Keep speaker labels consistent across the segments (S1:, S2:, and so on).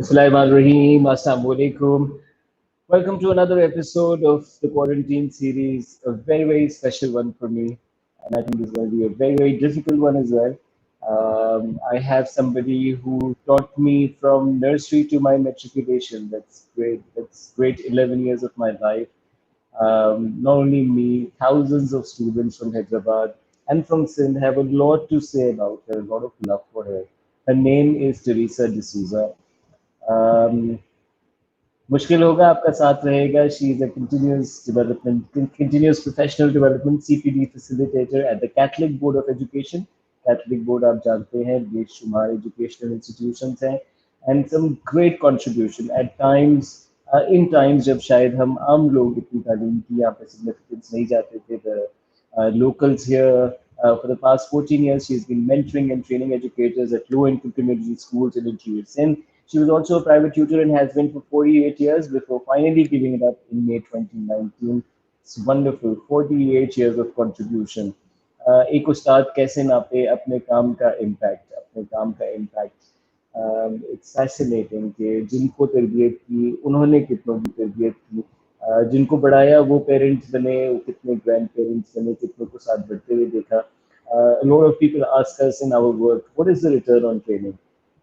S1: Bismillahirrahmanirrahim. Assalamu alaikum. Welcome to another episode of the quarantine series. A very, very special one for me. And I think it's going to be a very, very difficult one as well. I have somebody who taught me from nursery to my matriculation. That's great. That's great 11 years of my life. Not only me, thousands of students from Hyderabad and from Sindh have a lot to say about her, a lot of love for her. Her name is Teresa D'Souza. Um, मुश्किल होगा आपका साथ रहेगा. She is a continuous professional development CPD facilitator at the Catholic Board of Education. Catholic Board आप जानते हैं बेशुमार educational institutions हैं and some great contribution at times in times जब शायद हम आम लोग इतनी तालीम की यहाँ पे significance नहीं जाते थे. The locals here for the past 14 years she's been mentoring and training educators at low income community schools in interior Sindh. She was also a private tutor and has been for 48 years before finally giving it up in May 2019. It's wonderful, 48 years of contribution. एक उस्ताद कैसे नापे अपने काम का impact. It's fascinating कि जिनको तरबियत की उन्होंने कितनों की तरबियत की, जिनको बढ़ाया वो पेरेंट्स बने, वो कितने ग्रैंड पेरेंट्स बने, कितनों को साथ बढ़ते हुए देखा. A lot of people ask us in our work, what is the return on training?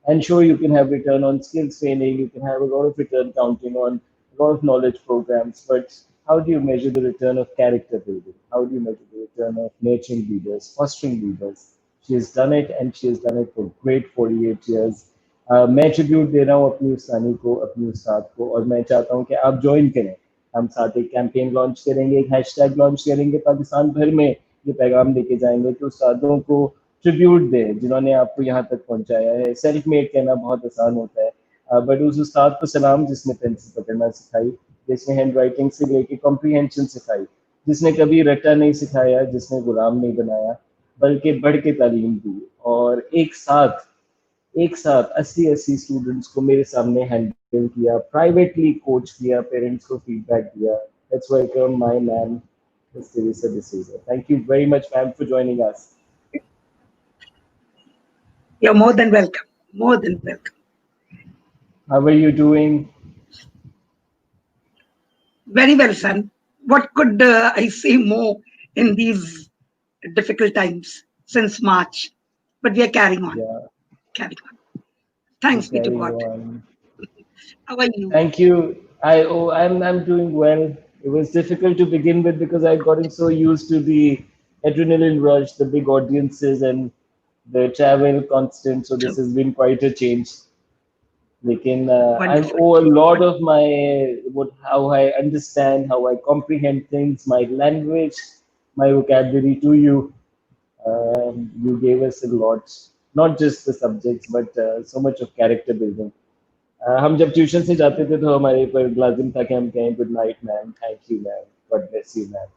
S1: And sure, you can have return on skills training, you can have a lot of return counting on a lot of knowledge programs, but how do you measure the return of character building? How do you measure the return of nurturing leaders, fostering leaders? She has done it and she has done it for great 48 years. मैं tribute दे रहा हूँ अपनी उस्तानी को, अपनी उस्ताद को, और मैं चाहता हूँ कि आप ज्वाइन करें. हम साथ एक कैंपेन लॉन्च करेंगे, एक हैशटैग लॉन्च करेंगे, पाकिस्तान भर में ये पैगाम लेके जाएंगे कि उस्तादों को ट्रिब्यूट दें जिन्होंने आपको यहाँ तक पहुँचाया है. सेल्फ मेड कहना बहुत आसान होता है, बट उस उस्ताद को सलाम जिसने पेंसिल पकड़ना सिखाई, जिसने हैंड राइटिंग से लेके कॉम्प्रीहेंशन सिखाई, जिसने कभी रट्टा नहीं सिखाया, जिसने गुलाम नहीं बनाया बल्कि बढ़ के तालीम दी, और एक साथ 80 स्टूडेंट्स को मेरे सामने हैंडल किया, प्राइवेटली कोच किया, पेरेंट्स को फीडबैक दिया. Let's welcome my ma'am Ms Teresa D'Souza. Thank you very much, ma'am, for joining us.
S2: You're more than welcome. More than welcome.
S1: How are you doing?
S2: Very well, son. What could I say more in these difficult times since March? But we are carrying on.
S1: Yeah.
S2: Carrying on. Thanks be to God. How are you?
S1: Thank you. I'm doing well. It was difficult to begin with because I'd gotten so used to the adrenaline rush, the big audiences, and the travel constant. So this has been quite a change. Lekin I owe a lot of how I understand, how I comprehend things, my language, my vocabulary to you. You gave us a lot, not just the subjects, but so much of character building. हम जब tuition से जाते थे तो हमारे पर लाजिम था कि हम कहें good night ma'am, thank you ma'am, God bless you ma'am,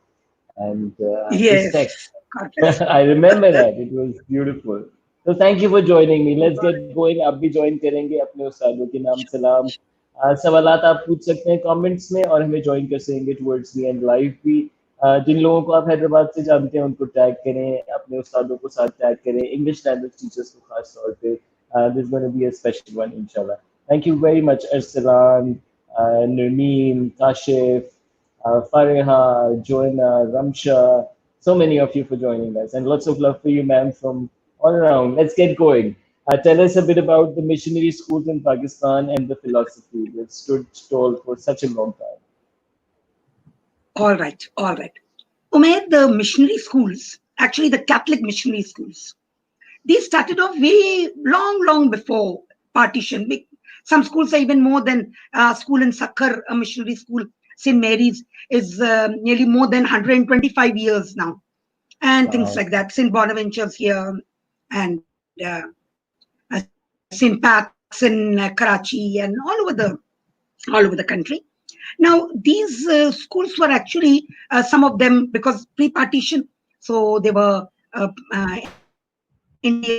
S1: and respect. I remember that. It was beautiful. So thank you for joining me. Let's get going. आप भी ज्वाइन करेंगे, अपने उस्तादों के नाम सलाम. सवालात आप पूछ सकते हैं कमेंट्स में और हमें ज्वाइन कर सकेंगे टुवर्ड्स द एंड लाइव भी. जिन लोगों को आप हैदराबाद से जानते हैं उनको टैग करें, अपने उस्तादों को साथ टैग करें, इंग्लिश लैंग्वेज टीचर्स को खास तौर पे. This is going to be a special one, inshallah. Thank you very much, Arsalan, Nermeen, Kashif, Fareha, Joanna, Ramsha, so many of you for joining us, and lots of love for you, ma'am, from all around. Let's get going. Tell us a bit about the missionary schools in Pakistan and the philosophy that stood tall for such a long time.
S2: All right. Umair, the missionary schools, actually the Catholic missionary schools, these started off way long before partition. Some schools are even more than school in Sakhar, a missionary school. St. Mary's is nearly more than 125 years now, and things like that. St. Bonaventure's here, and St. Pat's in Karachi, and all over the country. Now, these schools were actually some of them because pre-partition, so they were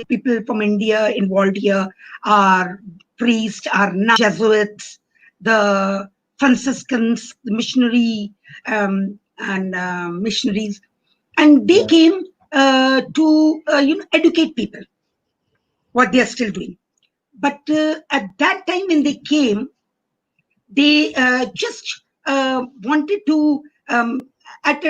S2: people from India involved here, are priests, are Jesuits, the Franciscans, the missionary and missionaries, and they came to educate people, what they are still doing. But at that time when they came, they just wanted to at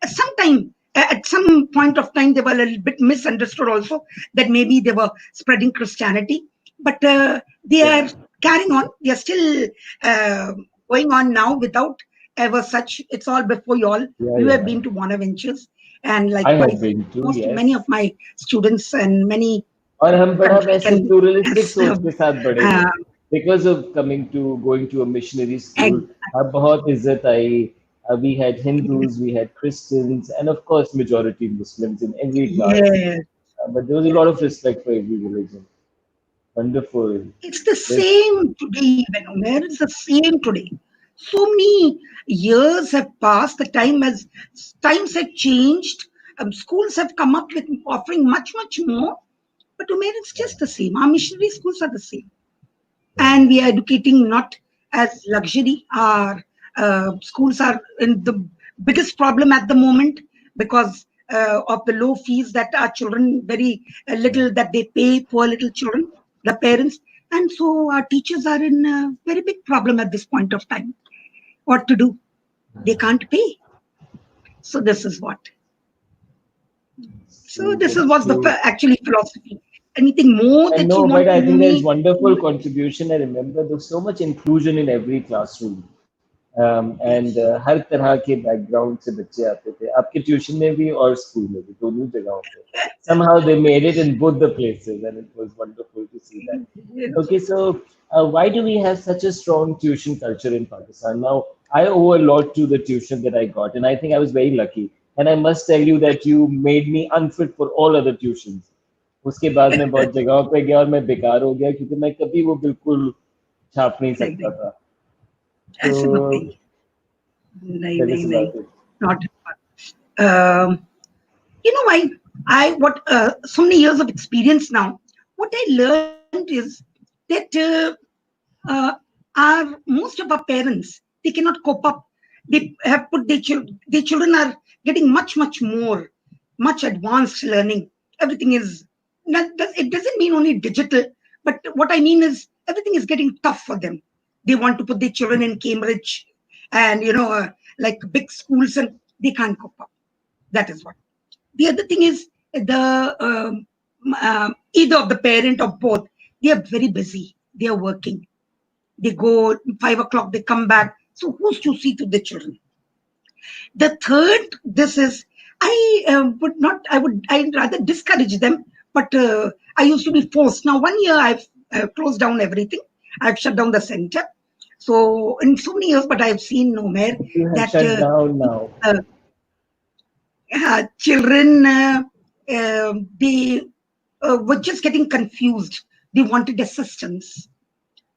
S2: some time at some point of time they were a little bit misunderstood also, that maybe they were spreading Christianity, but they are
S1: Yeah.
S2: carrying on. They are still uh, going on now without ever such. It's all before you all.
S1: Yeah,
S2: You have
S1: yeah.
S2: been to Bonaventures, and
S1: I have
S2: likewise
S1: been too,
S2: most many of
S1: yes.
S2: my students and many
S1: और हम बड़ा
S2: country
S1: वैसे
S2: can
S1: pluralistic
S2: as
S1: सोच के साथ बड़े हुए
S2: uh,
S1: because of coming to going to a missionary school
S2: exactly.
S1: अब बहुत इज्जत आई we had Hindus, we had Christians, and of course, majority Muslims in every class.
S2: Yes,
S1: But there was a
S2: yes.
S1: lot of respect for every religion. Wonderful.
S2: It's the
S1: There's,
S2: same today, even Umair. It's the same today. So many years have passed. The time has times have changed. Schools have come up with offering much, much more. But Umair, it's just the same. Our missionary schools are the same, and we are educating not as luxury. Our schools are in the biggest problem at the moment because of the low fees that our children, very little that they pay, poor little children, the parents. And so our teachers are in a very big problem at this point of time. What to do? They can't pay. So this is what. So this is
S1: it's
S2: what's the
S1: true.
S2: actually philosophy. Anything more
S1: I
S2: that you
S1: know, but
S2: want to
S1: I
S2: know
S1: think there's
S2: me?
S1: wonderful contribution. I remember there's so much inclusion in every classroom. And
S2: Yes.
S1: हर तरह के background से बच्चे आते थे आपके tuition में भी और स्कूल में भी दोनों जगहों पे somehow they made it in both the places and it was wonderful to see that.
S2: Yes.
S1: Okay, so why do we have such a strong tuition culture in Pakistan? Now, I owe a lot to the tuition that I got, and I think I was very lucky. And I must tell you that you made me unfit for all other tuitions. उसके बाद मैं बहुत जगहों पे गया और मैं बेकार हो गया क्योंकि मैं कभी वो बिल्कुल छाप नहीं
S2: नहीं
S1: सकता
S2: नहीं
S1: था.
S2: ऐसे मत
S1: तो
S2: कहिए नहीं
S1: tell us
S2: नहीं नहीं
S1: about it.
S2: not um, you know I what so many years of experience now, what I learned is that uh, our most of our parents, they cannot cope up. They have put their children are getting much more much advanced learning. Everything is not, it doesn't mean only digital, but what I mean is everything is getting tough for them. They want to put their children in Cambridge and like big schools, and they can't cope up. That is what. The other thing is the either of the parent or both, they are very busy. They are working. They go 5 o'clock, they come back. So who's to see to the children? The third, this is, I'd rather discourage them, but I used to be forced. Now, 1 year I've closed down everything. I've shut down the center. So in so many years, but I've seen no more
S1: You have
S2: that
S1: shut down now.
S2: uh, children they were just getting confused. They wanted assistance,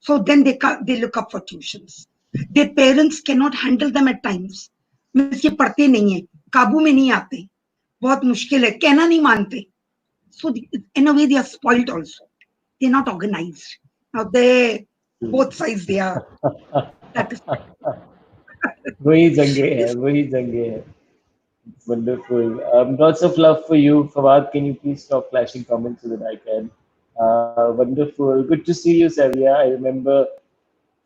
S2: so then they look up for tuitions. Their parents cannot handle them at times. Miss ये पढ़ते नहीं है, काबू में नहीं आते, बहुत मुश्किल है, कहना नहीं मानते. So in a way they are spoiled also. They're not organized. Now they both sides they are. That is
S1: वही जंगे है वही जंगे है. Wonderful. Lots of love for you. Fawad, can you please stop flashing comments so that I can? Wonderful. Good to see you, Savia. I remember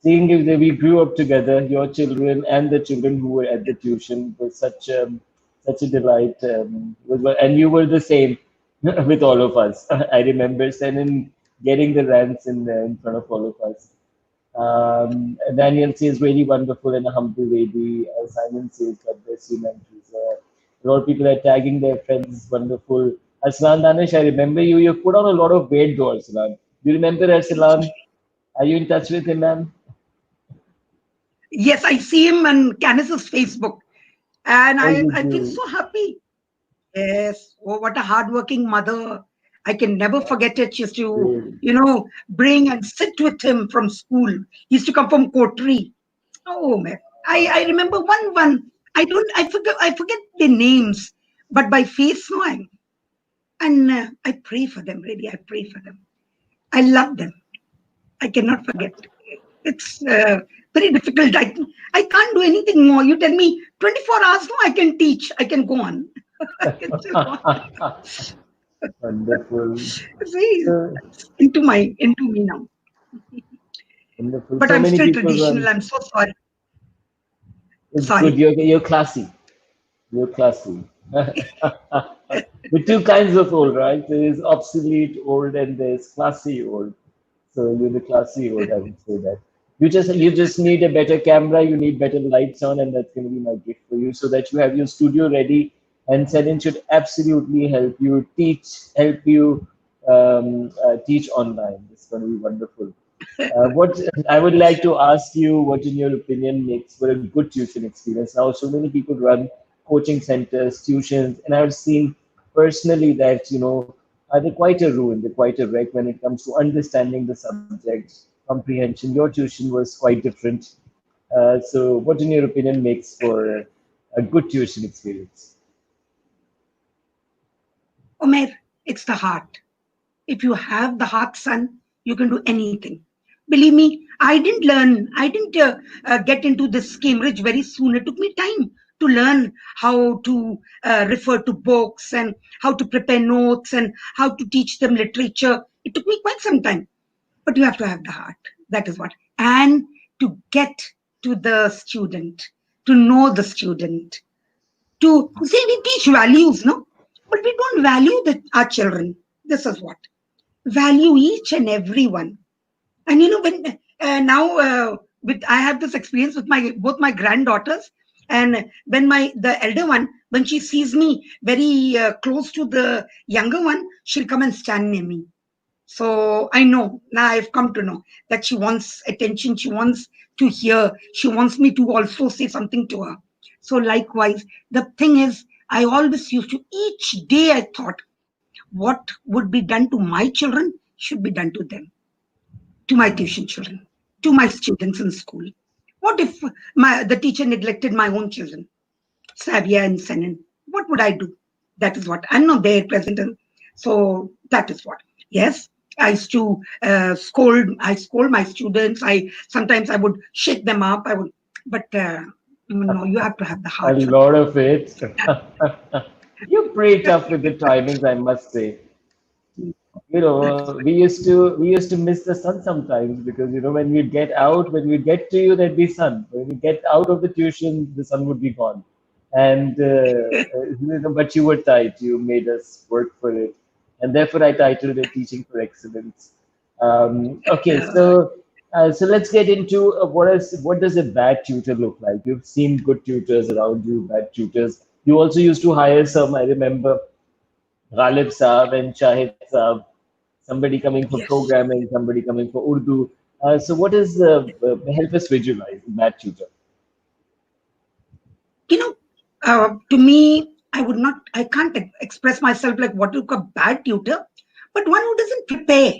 S1: seeing you there. We grew up together, your children and the children who were at the tuition. It was such a delight. And you were the same with all of us. I remember sending, getting the rants in front of all of us. Daniel says, really wonderful and a humble lady. Simon says, God bless you, man. Teresa. A lot of people are tagging their friends. Wonderful. Arslan Danish, I remember you. You put on a lot of weight, though, Arslan. Do you remember Arslan? Are you in touch with him, man?
S2: yes, I see him on Candace's Facebook, and
S1: Oh, you
S2: I feel
S1: do.
S2: so happy. Yes. Oh, what a hardworking mother. I can never forget it. She used to,
S1: Really.
S2: bring and sit with him from school. He used to come from Kotri. Oh man. I remember one. I forget the names, but by face, no, and I pray for them, really. I pray for them. I love them. I cannot forget. It's very difficult. I can't do anything more. You tell me 24 hours, no, I can teach. I can go on. I can still go on.
S1: Wonderful.
S2: See,
S1: So
S2: that's into me now.
S1: wonderful.
S2: But
S1: So
S2: I'm
S1: many
S2: still
S1: people
S2: traditional.
S1: run.
S2: I'm so sorry.
S1: It's good.
S2: Sorry.
S1: You're classy. You're classy. With two kinds of old, right? There is obsolete old and there's classy old. So you're the classy old, I would say that. You just need a better camera, you need better lights on, and that's gonna be my gift for you so that you have your studio ready. And Senin should absolutely help you teach online. It's gonna be wonderful. What I would like to ask you, what in your opinion makes for a good tuition experience? Now, so many people run coaching centers, tuitions, and I've seen personally that they're quite a ruin, they're quite a wreck when it comes to understanding the subject, comprehension. Your tuition was quite different. So, what in your opinion makes for a good tuition experience?
S2: Umair, it's the heart. If you have the heart, son, you can do anything. Believe me, I didn't get into this Cambridge very soon. It took me time to learn how to refer to books and how to prepare notes and how to teach them literature. It took me quite some time. But you have to have the heart. That is what. And to get to the student, to know the student, to say we teach values, no? But we don't value our children. This is what value each and every one. And when now with I have this experience with my both my granddaughters, and when the elder one, when she sees me very close to the younger one, she'll come and stand near me. So I know now, I've come to know that she wants attention, she wants to hear, she wants me to also say something to her. So likewise, the thing is, I always used to, each day I thought, what would be done to my children should be done to them, to my tuition children, to my students in school. What if the teacher neglected my own children, Savia and Senin? What would I do? That is what. I'm not there present. So that is what. Yes, I used to scold. I scold my students. Sometimes I would shake them up. I would, but no, you have to have the
S1: A
S2: heart, son.
S1: lot of it. You're pretty tough with the timings, I must say. We used to miss the sun sometimes because when we'd get to you, there'd be sun. When we get out of the tuition, the sun would be gone. And but you were tight. You made us work for it, and therefore I titled it "Teaching for Excellence." Okay, so let's get into what does a bad tutor look like? You've seen good tutors around you, bad tutors. You also used to hire some. I remember Ghalib Saab and Shahid Saab, somebody coming for
S2: Yes.
S1: programming, somebody coming for Urdu. So what is help us visualize that tutor?
S2: You know, to me, I can't express myself like what you call bad tutor, but one who doesn't prepare,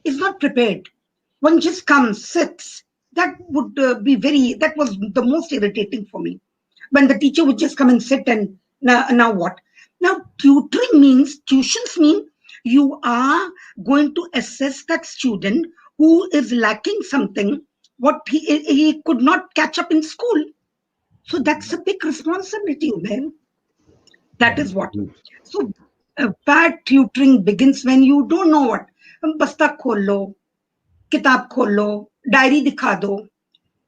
S2: is not prepared. One just comes, sits. That would that was the most irritating for me. When the teacher would just come and sit and now what? Now, tuitions mean you are going to assess that student who is lacking something, what he could not catch up in school. So that's a big responsibility, man. That is what. So bad tutoring begins when you don't know what. Basta kholo, kitab kholo, diary dikha do,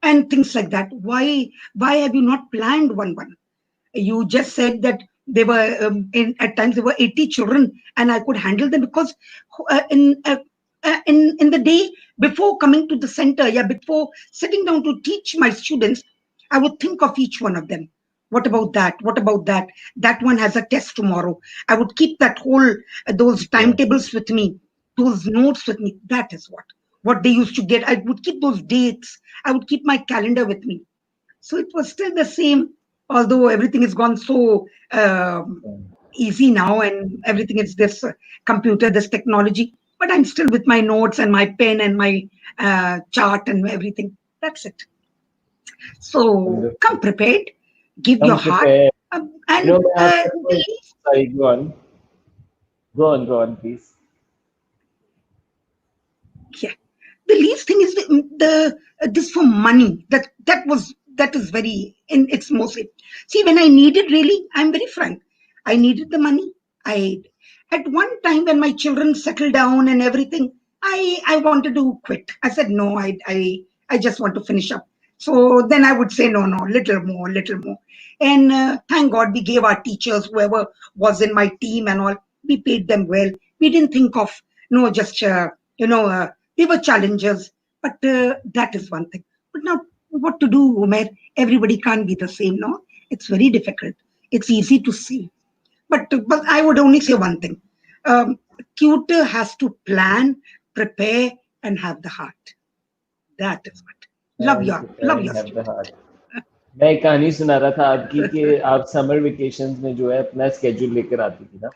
S2: and things like that. Why have you not planned one? You just said that they were at times there were 80 children and I could handle them because in the day before coming to the center, yeah, before sitting down to teach my students, I would think of each one of them. What about that? What about that? That one has a test tomorrow. I would keep that whole those
S1: Yeah.
S2: timetables with me, those notes with me. That is what they used to get. I would keep those dates. I would keep my calendar with me. So it was still the same, although everything has gone so easy now and everything is this computer, this technology. But I'm still with my notes and my pen and my chart and everything. That's it. So come
S1: Wonderful.
S2: prepared, give your
S1: Come
S2: heart,
S1: prepare.
S2: and
S1: May I ask a
S2: the
S1: question?
S2: least,
S1: Sorry, go on. Go on, please.
S2: yeah, the least thing is this for money. That is very in it's mostly. See, when I needed really, I'm very frank. I needed the money. I At one time when my children settled down and everything, I wanted to quit. I said no, I just want to finish up. So then I would say no, no, little more, little more. And thank God we gave our teachers, whoever was in my team and all, we paid them well. We didn't think of no, just they were challenges, but that is one thing. But now, what to do, Umair? Everybody can't be the same, no? It's very difficult. It's easy to say, but I would only say one thing. Tutor has to plan, prepare, and have the heart. That is what.
S1: And prepare
S2: Love
S1: and
S2: your
S1: have the
S2: student.
S1: heart. मैं एक कहानी सुना रहा था आपकी कि आप summer vacations में जो है अपना स्केड्यूल लेकर आती थी ना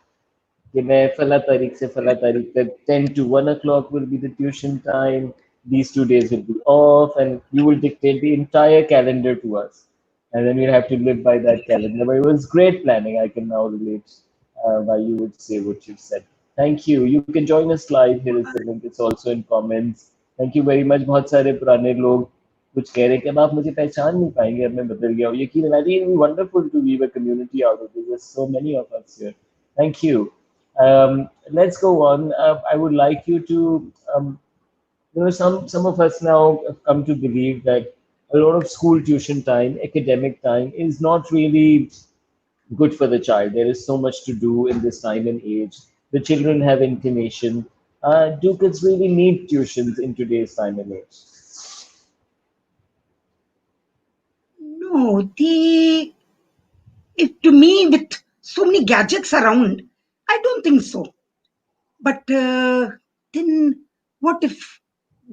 S1: कि मैं फला तारीख से फला तारीख तक 10 to 1 o'clock will be the tuition time, these 2 days will be off, and you will dictate the entire calendar to us, and then we'll have to live by that calendar. But it was great planning. I can now relate why you would say what you've said. Thank you. You can join us live. Here is the link. It's also in comments. Thank you very much. बहुत सारे पुराने लोग कुछ कह रहे हैं कि अब आप मुझे पहचान नहीं पाएंगे, अब मैं बदल गया हूँ. यकीन है, really wonderful to weave a community out of this. There's so many of us here. Thank you. Let's go on. I would like you to, some of us now have come to believe that a lot of school tuition time, academic time, is not really good for the child. There is so much to do in this time and age. The children have inclination. Do kids really need tuitions in today's time and age?
S2: No, to me, with so many gadgets around, I don't think so. But then, what if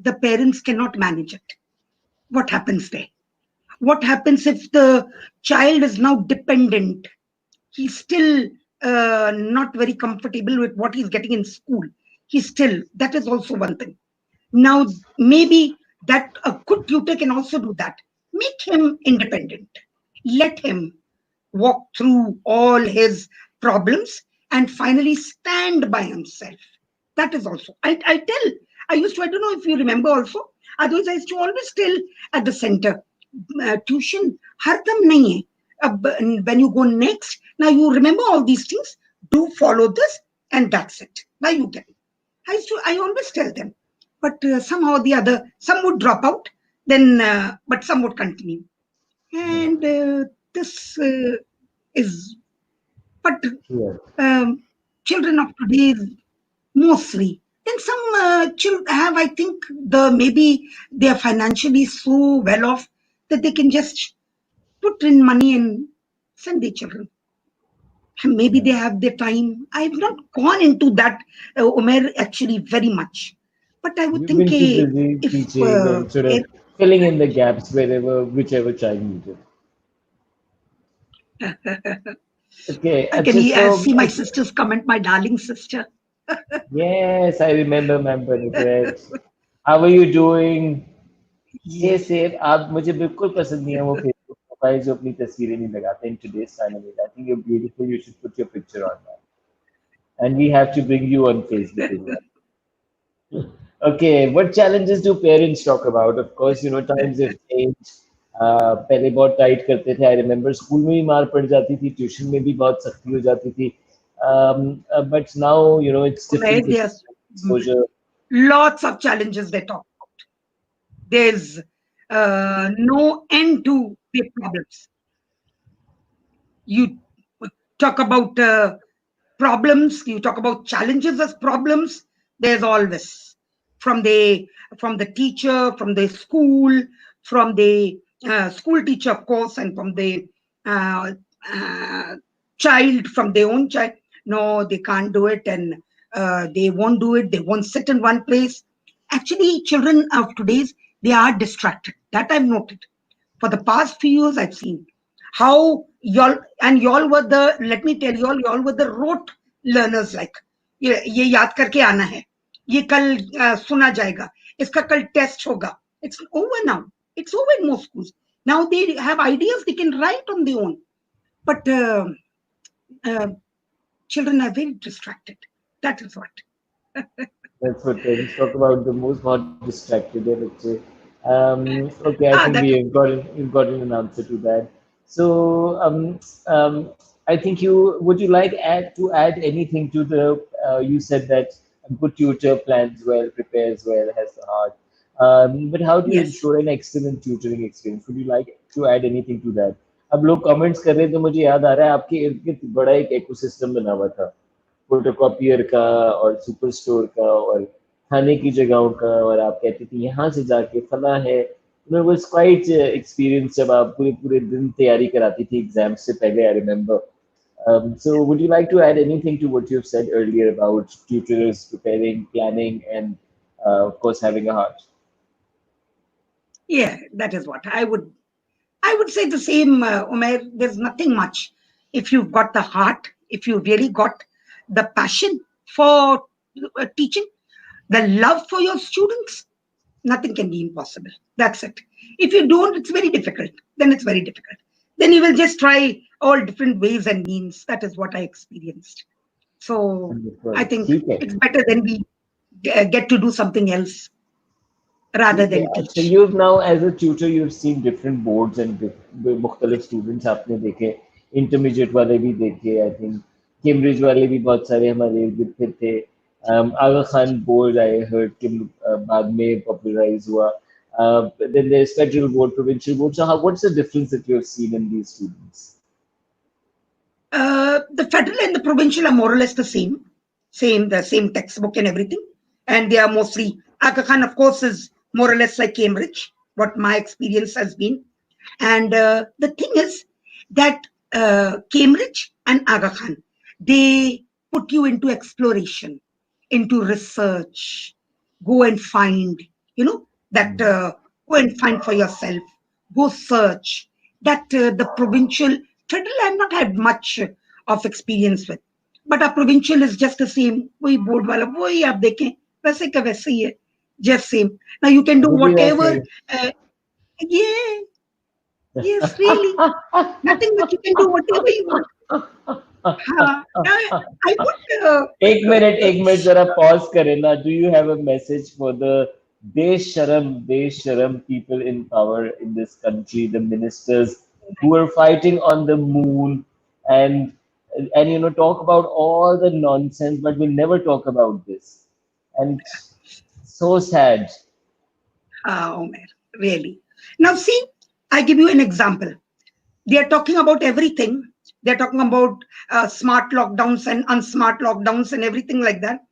S2: the parents cannot manage it? What happens there? What happens if the child is now dependent? He's still not very comfortable with what he's getting in school. He's still, that is also one thing. Now, maybe that a good tutor can also do that. Make him independent. Let him walk through all his problems and finally stand by himself. That is also. I used to, I don't know if you remember also, otherwise I used to always tell at the center, tuition, hardam nahi hai. When you go next, now you remember all these things, do follow this, and that's it. Now you get it. I always tell them, but somehow or the other, some would drop out, then, but some would continue.
S1: Yeah.
S2: And this is, but
S1: Yeah.
S2: children of today mostly. Then some children have, I think, maybe they are financially so well off that they can just put in money and send their children. And maybe
S1: Yeah.
S2: they have their time. I have not gone into that, Umair, actually very much. But I would
S1: You've
S2: think
S1: been too busy
S2: if
S1: teaching and sort of filling in the gaps wherever, whichever child needed. Okay,
S2: I can
S1: so
S2: see my sister's comment, my darling sister.
S1: yes, I remember it, right? How are you doing? Stay
S2: Yes.
S1: safe. आप मुझे बिल्कुल पसंद नहीं है वो Facebook profile जो अपनी तस्वीरें नहीं लगाते in today's time. I think you're beautiful. You should put your picture on that. And we have to bring you on Facebook as well. Okay, what challenges do parents talk about? Of course, times have changed. पहले बहुत tight करते थे. I remember school में भी मार पड़ जाती थी, ट्यूशन में भी बहुत सख्ती हो जाती थी. But now, it's
S2: Where
S1: different with
S2: there's
S1: exposure.
S2: lots of challenges they talk. There's no end to the problems. You talk about problems, you talk about challenges as problems. There's always from the teacher, from the school, from the school teacher, of course, and from the uh, uh, child, from their own child. No, they can't do it, and they won't do it. They won't sit in one place. Actually, children of today's, they are distracted. That I've noted. For the past few years, I've seen how y'all were the, let me tell y'all were the rote learners. Like ये याद करके आना है, ये कल सुना जाएगा, इसका कल टेस्ट होगा. It's over now. It's over in most schools. Now they have ideas, they can write on their own. But uh, children are very distracted. That is what.
S1: That's what parents talk about the most, not distracted है बच्चे. Okay, I think
S2: That
S1: you've gotten an answer to that. So I think would you like to add anything to the you said that a good tutor plans well, prepares well, has the heart. But how do you
S2: Yes.
S1: ensure an excellent tutoring experience? Would you like to add anything to that? अब लोग comments कर रहे हैं तो मुझे याद आ रहा है आपके इर्द गिर्द बड़ा एक इकोसिस्टम बना हुआ था फोटोकॉपियर का और सुपर स्टोर का और खाने की जगहों का और आप कहते थे यहाँ से जाके फला है वाज क्वाइट एक्सपीरियंस जब आप पूरे पूरे दिन तैयारी कराती थी एग्जाम से पहले I remember so would you like to add anything to what you've said earlier about tutors preparing planning and of course having a heart.
S2: Yeah, that is what I would say the same, Umair. There's nothing much. If you've got the heart, if you really got the passion for teaching, the love for your students, nothing can be impossible. That's it. If you don't, it's very difficult. Then it's very difficult. Then you will just try all different ways and means. That is what I experienced. So
S1: Wonderful.
S2: I think
S1: ठीक है.
S2: it's better than we get to do something else rather
S1: ठीक है.
S2: than
S1: अच्छा,
S2: teach.
S1: you've now as a tutor you've seen different boards and मुख्तलिफ students आपने देखे, intermediate वाले भी देखे, I think Cambridge वाले भी बहुत सारे हमारे इर्द गिर्द थे. Aga Khan board I heard कि बाद में popularize हुआ. Then there's federal board, provincial board. So what's the difference that you've seen in these students?
S2: The federal and the provincial are more or less the same textbook and everything. And they are mostly, Aga Khan, of course, is more or less like Cambridge, what my experience has been. And the thing is that Cambridge and Aga Khan, they put you into exploration, into research, go and find, that go and find for yourself, go search. That the provincial, federal, I've not had much of experience with. But our provincial is just the same. वही board वाला वही आप देखें वैसे का वैसे ही है, just same. Now you can do
S1: अभी भी वैसे
S2: whatever. Yeah, yes, really. Nothing but you can do whatever you want. I would.
S1: एक मिनट जरा पॉज करें ना. Do you have a message for the देश शर्म people in power in this country, the ministers who are fighting on the moon and talk about all the nonsense but we never talk about this and so sad.
S2: Umair, really. Now, see, I give you an example. They are talking about everything. They're talking about smart lockdowns and unsmart lockdowns and everything like that.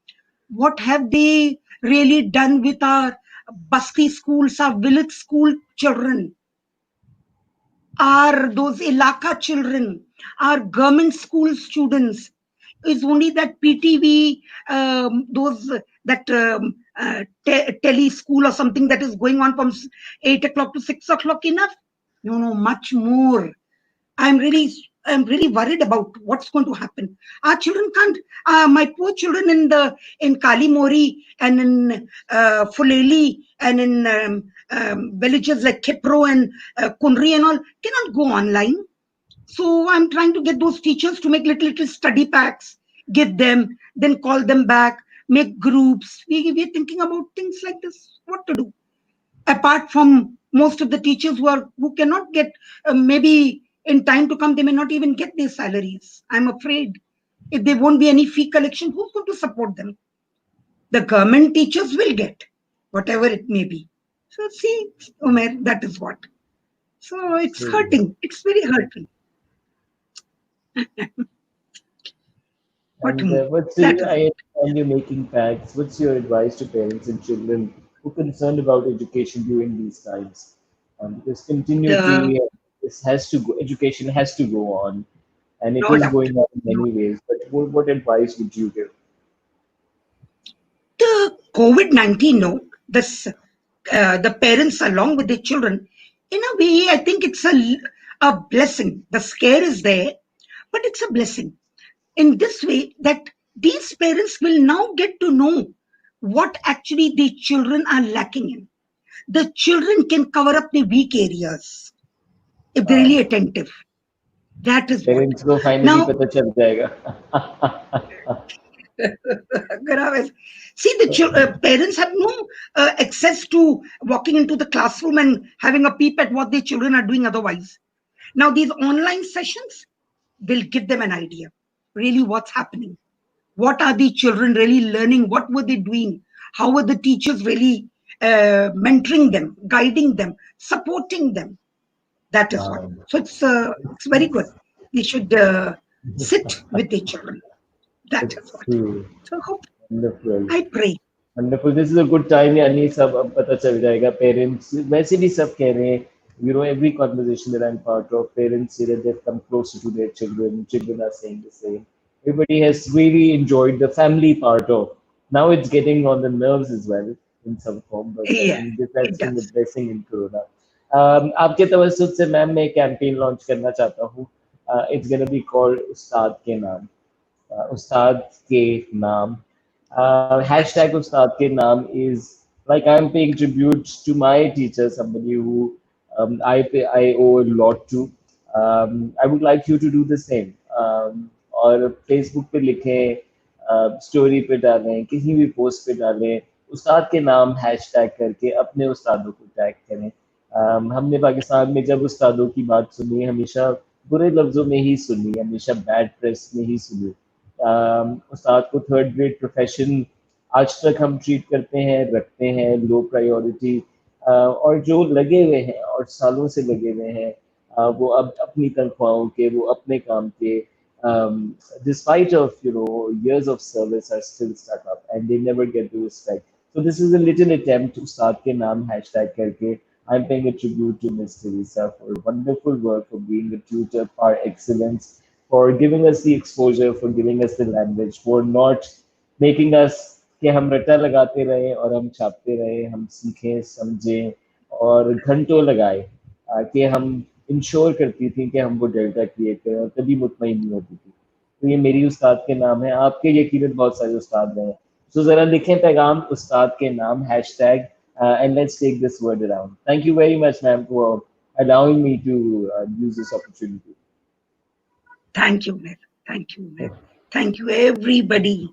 S2: What have they really done with our Basti schools, our village school children, our those Ilaka children, our government school students? Is only that PTV, those that tele school or something that is going on from 8 o'clock to 6 o'clock enough? No, much more. I'm really worried about what's going to happen. Our children can't. My poor children in Kalimori and in Fuleli and in villages like Kipro and Kundri and all cannot go online. So I'm trying to get those teachers to make little study packs, give them, then call them back, make groups. We're thinking about things like this. What to do? Apart from most of the teachers who cannot get, maybe in time to come, they may not even get their salaries. I'm afraid if there won't be any fee collection, who's going to support them? The government teachers will get whatever it may be. So see, Umair, that is what. So it's hurting. It's very hurting. What
S1: And
S2: more?
S1: what's
S2: That
S1: your,
S2: is
S1: I understand you making packs. What's your advice to parents and children who are concerned about education during these times? Because
S2: the
S1: continuity this has to go, education has to go on, and it
S2: no
S1: is
S2: doubt.
S1: going on in
S2: No.
S1: many ways. But what advice would you give?
S2: The COVID-19, no, this the parents along with the children, in a way, I think it's a blessing. The scare is there, but it's a blessing in this way that these parents will now get to know what actually the children are lacking in. The children can cover up the weak areas if they're really attentive. That is what.
S1: Parents को finally
S2: Now,
S1: पता चल जाएगा.
S2: see, the parents have no access to walking into the classroom and having a peep at what their children are doing otherwise. Now, these online sessions will give them an idea, really what's happening. What are the children really learning? What were they doing? How were the teachers really mentoring them, guiding them, supporting them? That is what.
S1: Wow.
S2: So it's very good. We should sit with the children. That is
S1: It's
S2: what.
S1: true.
S2: So hope
S1: Wonderful.
S2: I pray.
S1: Wonderful. This is a good time. यानी सब अब पता चल जाएगा. Parents वैसे भी सब कह रहे हैं. You know, every conversation that I'm part of, parents say that they've come closer to their children. Children are saying the same. Everybody has really enjoyed the family part of. Now it's getting on the nerves as well in some form, but I
S2: Yeah,
S1: think this
S2: it
S1: has been a
S2: does.
S1: blessing in Corona. आपके तवज्जुह से ma'am मैं campaign launch करना चाहता हूँ. It's gonna be called उस्ताद के नाम. Ustad ke naam. Hashtag Ustad ke naam is like I'm paying tribute to my teacher, somebody who I owe a lot to. I would like you to do the same. और Facebook पे लिखें, story पे डालें, किसी भी post पे डालें, उस्ताद के नाम हैशटैग करके अपने उस्तादों को टैग करें. हमने पाकिस्तान में जब उस्तादों की बात सुनी हमेशा बुरे लफ्जों में ही सुनी, हमेशा बैड प्रेस में ही सुनी. उस्ताद को थर्ड ग्रेड प्रोफेशन आज तक हम ट्रीट करते हैं, रखते हैं लो प्रायोरिटी. और जो लगे हुए हैं और सालों से लगे हुए हैं, वो अब अपनी तनख्वाहों के, वो अपने काम के, despite of years of service are still stuck up and they never get the respect. So this is a little attempt to start के नाम hashtag करके. I'm paying a tribute to Ms. Teresa for wonderful work, for being a tutor par excellence, for giving us the exposure, for giving us the language, for not making us कि हम रट्टा लगाते रहे और हम छापते रहे, हम सीखें, समझें और घंटों लगाए कि हम इंश्योर करती थी कि हम वो डेल्टा क्रिएट करें और कभी मुतमईन नहीं होती थी. तो ये मेरी उस्ताद के नाम है. आपके यकीनन बहुत सारे उस्ताद रहे हैं. तो ज़रा लिखें पैगाम उस्ताद के नाम hashtag and let's take this word around. Thank you very much, ma'am, for allowing me to use this opportunity.
S2: Thank you, Umair. Thank you, Umair. Thank you, everybody.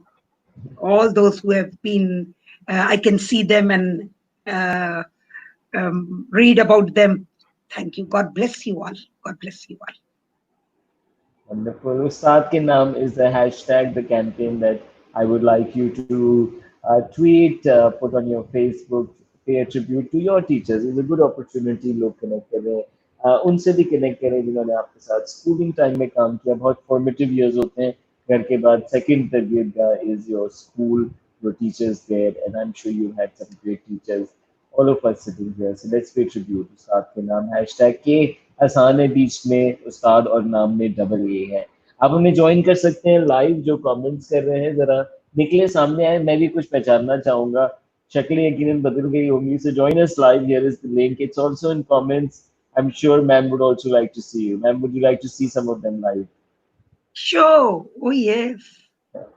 S2: All those who have been, I can see them and uh, read about them. Thank you. God bless you all. God bless you all.
S1: Wonderful. Ustad ke naam is the hashtag, the campaign that I would like you to tweet, put on your Facebook, pay a tribute to your teachers. It's a good opportunity. लोग connect करें, उनसे भी connect करें जिन्होंने आपके साथ schooling time में काम किया. बहुत formative years होते हैं. घर के बाद second target is your school, your teachers there, and I'm sure you had some great teachers. All of us sitting here. So let's pay tribute to उस्ताद के नाम. हैशटैग के आसान है, बीच में उस्ताद और नाम में डबल ए है. आप हमें ज्वाइन कर सकते हैं लाइव. जो कमेंट्स कर रहे हैं जरा निकले सामने आए. मैं भी कुछ पहचानना चाहूंगा. शक्लें यकीनन बदल गई होंगी. So join us live. Here is the link. It's also in comments. I'm sure ma'am would also like to see you. Ma'am, would you like to see some of them live?
S2: Sure. Oh, yes.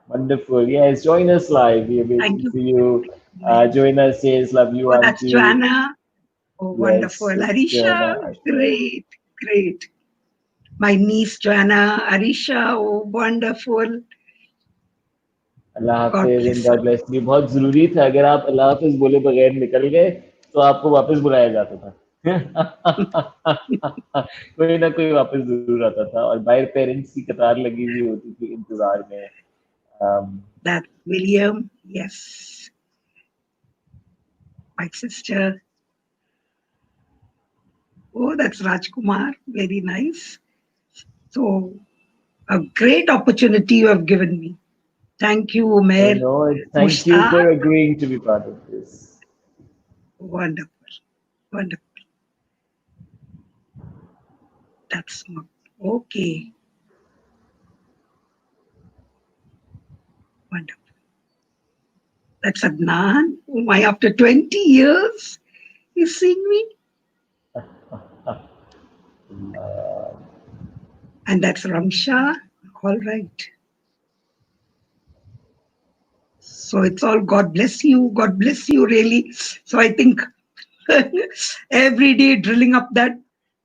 S1: Wonderful. Yes, join us live. We are
S2: Thank
S1: waiting
S2: you.
S1: for you. Join us. Says love you,
S2: Oh, that's
S1: auntie.
S2: Joanna. Oh, wonderful.
S1: Yes, it's
S2: Arisha.
S1: Joanna.
S2: Great. Great. My niece, Joanna. Arisha. Oh, wonderful.
S1: Allah
S2: God
S1: Hafiz and
S2: bless her.
S1: God bless you. बहुत जरूरी था. अगर आप अल्लाह हाफिज बोले बगैर निकल गए तो आपको वापस बुलाया जाता था. कोई ना कोई वापस जरूर आता था और बाहर पेरेंट्स की कतार लगी हुई होती थी इंतजार में.
S2: That's William. Yes. My sister. Oh, that's Rajkumar. Very nice. So, a great opportunity you have given me. Thank you, Umair.
S1: no, thank you
S2: Mushtaq.
S1: for agreeing to be part of this.
S2: Wonderful. Wonderful. That's not okay. Wonderful. That's Adnan. Oh my, after 20 years, he's seeing me. And that's Ramsha. All right. So it's all God bless you. God bless you, really. So I think every day drilling up that,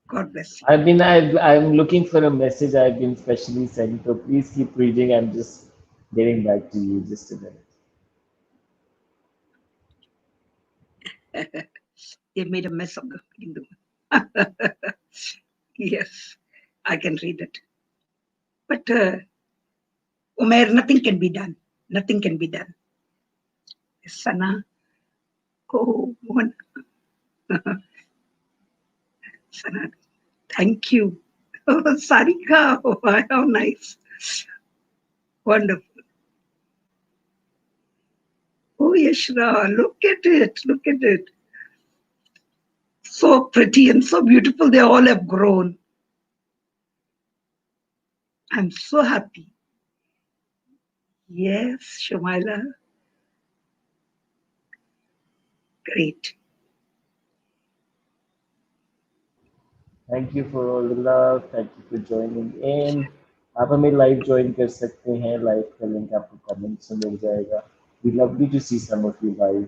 S2: God bless you.
S1: I'm looking for a message I've been specially sent. So please keep reading. I'm just getting back to you just a minute.
S2: They made a mess of the Hindu. Yes, I can read it. But Umair, nothing can be done. Nothing can be done. Sana. Oh, one. Sana. Thank you. Oh, Sarika. Oh, how nice. Wonderful. Oh, Yashra. Look at it. Look at it. So pretty and so beautiful. They all have grown. I'm so happy. Yes, Shumaila. Great.
S1: Thank you for all the love. Thank you for joining in. आप हमें live join कर सकते हैं. Live का link आपको comments में मिल जाएगा. We lovely to see some of you live.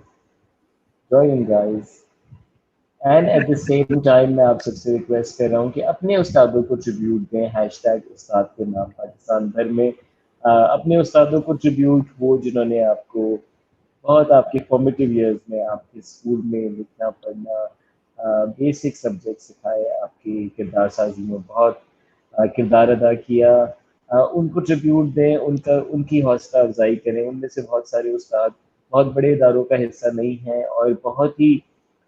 S1: Join guys. And at the same time मैं आप सबसे रिक्वेस्ट कर रहा हूँ कि अपने उस्तादों को ट्रिब्यूट दें. हैशटैग उस्ताद के नाम पाकिस्तान भर में अपने उस्तादों को ट्रिब्यूट, वो जिन्होंने आपको बहुत आपके फॉर्मेटिव ईयर्स में आपके स्कूल में लिखना पढ़ना बेसिक सब्जेक्ट सिखाए, आपकी किरदार साजी में बहुत किरदार अदा किया. उनको ट्रिब्यूट दें, उनकी हौसला अफजाई करें. उनमें से बहुत सारे उस्ताद बहुत बड़े इदारों का हिस्सा नहीं हैं और बहुत ही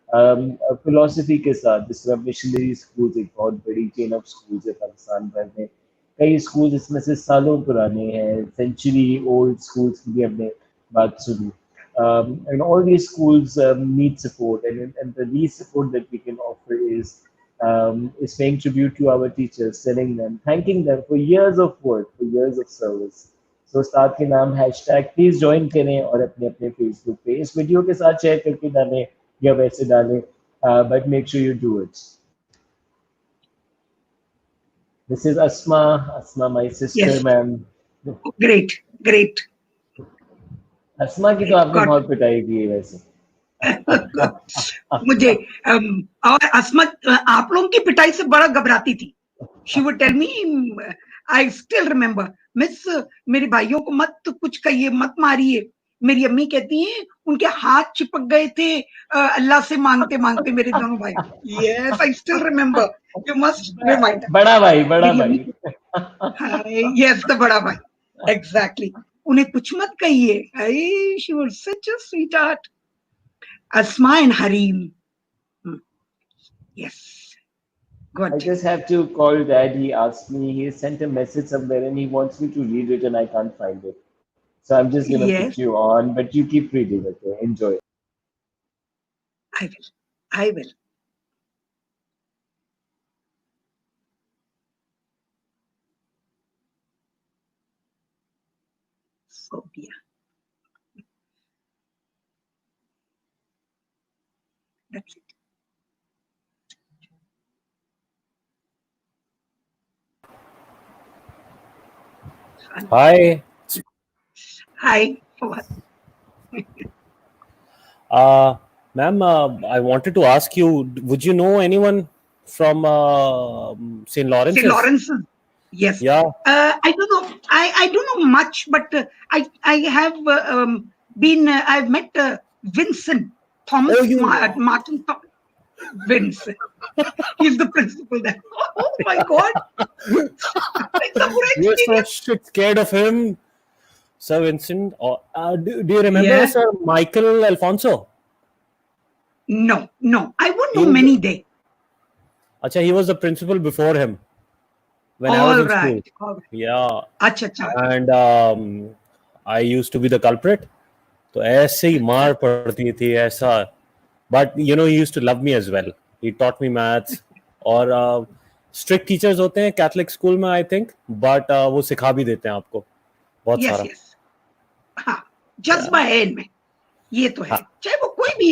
S1: फिलोसफी के साथ, जिस तरह मिशनरी स्कूल्स एक बहुत बड़ी चेन ऑफ स्कूल्स है पाकिस्तान भर में. कई स्कूल्स इसमें से सालों पुराने हैं, सेंचुरी ओल्ड स्कूल्स की भी हमने बात सुनी. And all these schools need support, and the least support that we can offer is paying tribute to our teachers, telling them, thanking them for years of work, for years of service. So उस्ताद के नाम hashtag please join करें और अपने अपने Facebook पे इस video के साथ शेयर करके डालें या वैसे डालें, but make sure you do it. This is Asma, my sister,
S2: Yes.
S1: ma'am.
S2: Great, great.
S1: अस्मा की तो आपने बहुत पिटाई की है वैसे.
S2: मुझे और अस्मत आप लोगों की पिटाई से बड़ा घबराती थी. She would tell me, I still remember, miss मेरे भाइयों को मत कुछ कहिए, मत मारिए. मेरी अम्मी कहती हैं उनके हाथ चिपक गए थे अल्लाह से मांगते मांगते मेरे दोनों भाई. Yes, I still remember. You must remind.
S1: बड़ा भाई, बड़ा भाई.
S2: Yes, the बड़ा भाई. Exactly. उन्हें कुछ मत कहिए. She was such a sweetheart. Asma and Harim. Yes. Good.
S1: I just have to call Dad. He asked me, he sent a message somewhere and he wants me to read it and I can't find it. So I'm just going to
S2: Yes.
S1: put you on, but you keep reading, okay? Enjoy.
S2: I will. I will. Phobia. That's it.
S3: Hi.
S2: Hi. What?
S3: Ma'am, I wanted to ask you, would you know anyone from St. Lawrence's?
S2: St. Lawrence's. Yes.
S3: Yeah.
S2: I don't know. I don't know much, but I have been. I've met Vincent Thomas Martin Vincent. He's the principal there. Oh my God!
S3: You're so shit scared of him, Sir Vincent. Do you remember Sir Michael Alfonso?
S2: No. I wouldn't know many there.
S3: Acha, he was the principal before him when I was in school.
S2: All right.
S3: Yeah.
S2: Acha.
S3: And I used to be the culprit. तो ऐसे ही मार पड़ती थी ऐसा. But you know, he used to love me as well. He taught me maths. और strict teachers होते हैं Catholic school में, I think. But वो सिखा भी देते हैं आपको बहुत सारा.
S2: Yes. हाँ, जज्बा है इनमें. ये तो है. चाहे वो कोई भी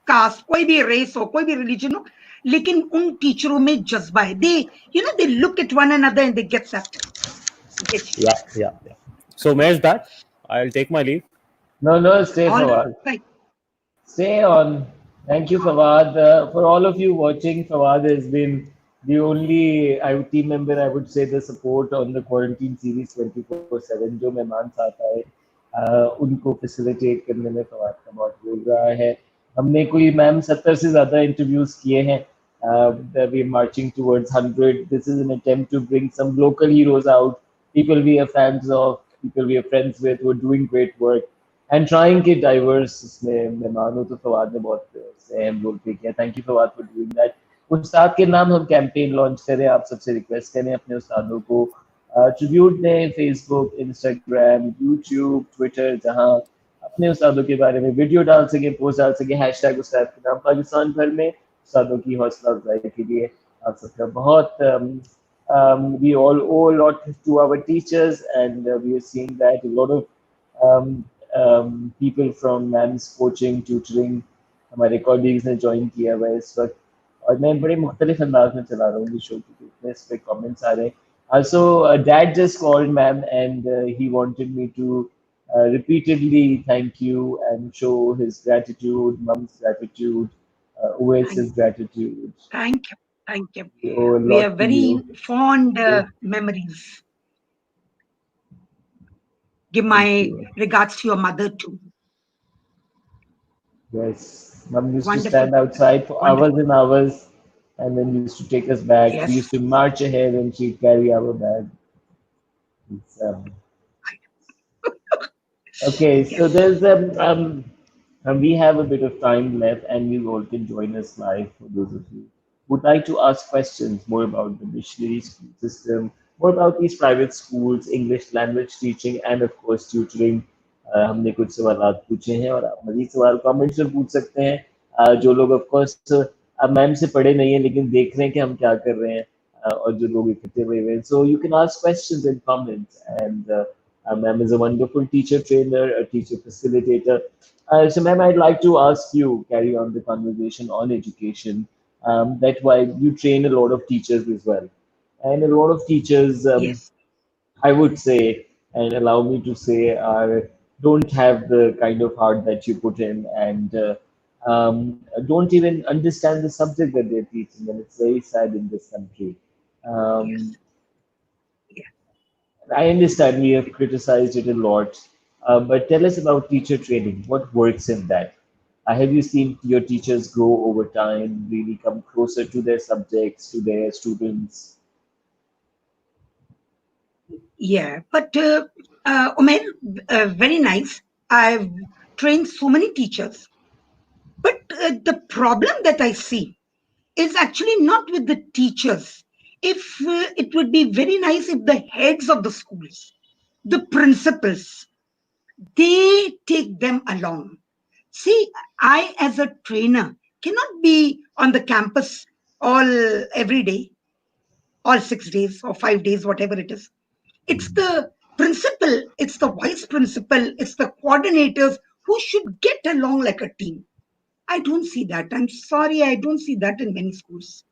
S2: कास्ट, कोई भी रेस हो, कोई भी रिलीजन हो, लेकिन उन टीचरों में जज्बा है. They look at one another and they get accepted.
S3: Yeah. So Umair's back. I'll take my leave.
S1: No, stay, Fawad.
S2: Right.
S1: Stay on. Thank you, Fawad. For all of you watching, Fawad has been the only team member, I would say, the support on the quarantine series 24/7. जो मेहमान साथ आए, उनको facilitate करने में फवाद का बहुत role रहा है. हमने कोई मैम 70 से ज़्यादा इंटरव्यूज किए हैं. We are marching towards 100. This is an attempt to bring some local heroes out, people we are fans of, people we are friends with who are doing great work. And trying के diverse इसमें मैं मानूँ तो फवाद ने बहुत अहम role play किया. Thank you Fawad for doing that. उस्ताद के नाम हम कैंपेन लॉन्च करें, आप सबसे रिक्वेस्ट करें अपने उस्तादों को ट्रिब्यूट दें, फेसबुक, इंस्टाग्राम, यूट्यूब, ट्विटर, जहां अपने उस्तादों के बारे में वीडियो डाल सके, पोस्ट डाल सके, हैशटैग उस्ताद के नाम. पाकिस्तान भर में उस्तादों की हौसला अफजाई के लिए आप सबका बहुत we all owe a lot to our teachers, and we are seeing that a lot of people from ma'am's coaching tutoring हमारे कॉलीग्स ने ज्वाइन किया हुआ है इस वक्त, और मैं बड़े मुख्तलिफ अंदाज में चला रहा हूँ शो की, इस पे कमेंट्स आ रहे हैं. Also, dad just called ma'am and he wanted me to repeatedly thank you and show his gratitude, mom's gratitude, Uwais's gratitude.
S2: Thank you. Thank you.
S1: We owe a
S2: We
S1: lot
S2: have
S1: to
S2: very
S1: you.
S2: fond memories. Give my regards to your mother too.
S1: Yes, mom used to
S2: Wonderful.
S1: stand outside for hours and hours, and then used to take us back.
S2: Yes.
S1: We used to march ahead, and she'd carry our bag. It's, okay, so
S2: Yes.
S1: there's we have a bit of time left, and you all can join us live for those of you who would like to ask questions more about the missionary school system, more about these private schools, English language teaching, and of course tutoring. हमने कुछ सवाल पूछे हैं और आप मजीद सवाल comments में पूछ सकते हैं. जो लोग ऑफ कोर्स अब मैम से पढ़े नहीं है लेकिन देख रहे हैं कि हम क्या कर रहे हैं, और जो लोग इकट्ठे हुए हैं, so you can ask questions in comments, and ma'am is a wonderful teacher trainer, a teacher facilitator. So ma'am, I'd like to ask you, carry on the conversation on education. That why you train a lot of teachers as well, and a lot of teachers,
S2: Yes.
S1: I would say, and allow me to say, don't have the kind of heart that you put in, and don't even understand the subject that they're teaching, and it's very sad in this country. Um,
S2: Yes. Yeah.
S1: I understand we have criticized it a lot, but tell us about teacher training. What works in that? Have you seen your teachers grow over time, really come closer to their subjects, to their students?
S2: Yeah. But Umair, very nice. I've trained so many teachers. But the problem that I see is actually not with the teachers. If it would be very nice if the heads of the schools, the principals, they take them along. See, I as a trainer cannot be on the campus all every day, all 6 days or 5 days, whatever it is. It's the principal, it's the vice principal, it's the coordinators who should get along like a team. I don't see that. I'm sorry, I don't see that in many schools.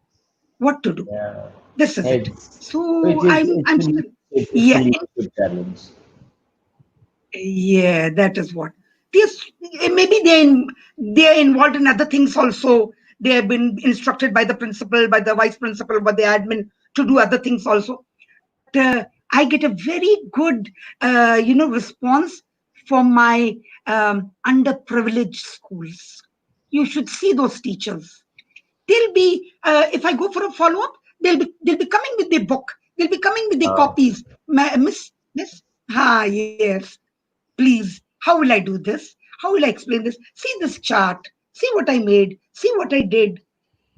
S2: What to do?
S1: Yeah,
S2: This is it.
S1: heads. So
S2: So I'm
S1: it's a
S2: still,
S1: leadership, it's a
S2: yeah,
S1: leadership challenge.
S2: yeah, that is what. This maybe they're involved in other things also. They have been instructed by the principal, by the vice principal, by the admin to do other things also. But I get a very good, response from my underprivileged schools. You should see those teachers. They'll be if I go for a follow up, they'll be coming with their book. They'll be coming with their
S1: Wow.
S2: copies. Miss, yes. Please, how will I do this? How will I explain this? See this chart. See what I made. See what I did.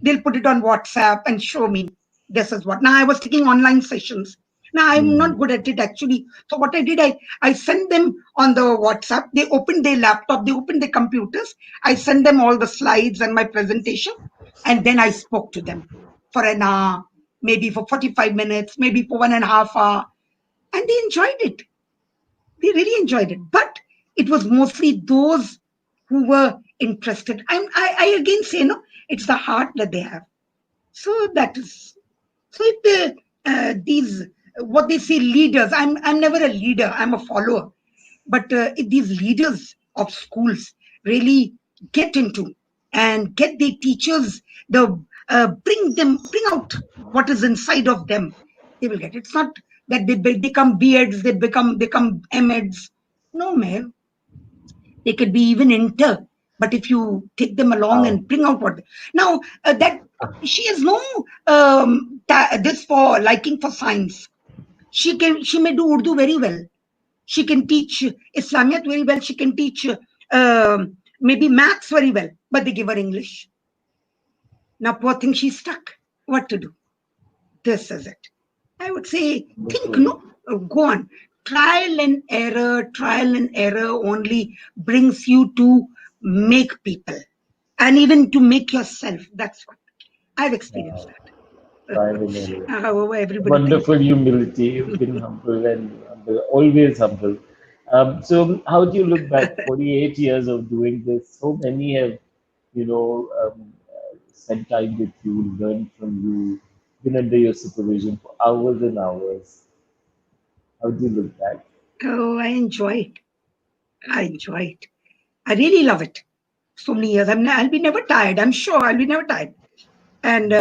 S2: They'll put it on WhatsApp and show me this is what. Now I was taking online sessions. Now I'm
S1: Hmm.
S2: not good at it actually. So what I did, I sent them on the WhatsApp. They opened their laptop. They opened their computers. I sent them all the slides and my presentation, and then I spoke to them for an hour, maybe for 45 minutes, maybe for 1.5 hours, and they enjoyed it. They really enjoyed it. But it was mostly those who were interested. I again say, no, it's the heart that they have. So that is. So if these, what they say, leaders, I'm never a leader, I'm a follower. But if these leaders of schools really get into and get the teachers, bring out what is inside of them, they will get. It's not that they become beards, they become emids. No, man, they could be even inter. But if you take them along
S1: Wow.
S2: and bring out what now that she has no this for liking for science. She may do Urdu very well, She can teach Islamiyat very well. She can teach maybe maths very well, but they give her English. Now, poor thing, she's stuck. What to do? This is it. I would say, think, no, go on. Trial and error only brings you to make people and even to make yourself. That's what I've experienced that. However, everybody
S1: Wonderful humility. You've been humble and humble, always humble. So, how do you look back? 48 years of doing this. So many have, spent time with you, learned from you, been under your supervision for hours and hours. How do you look back?
S2: Oh, I enjoy it. I enjoy it. I really love it. So many years. I'll be never tired. I'm sure I'll be never tired. And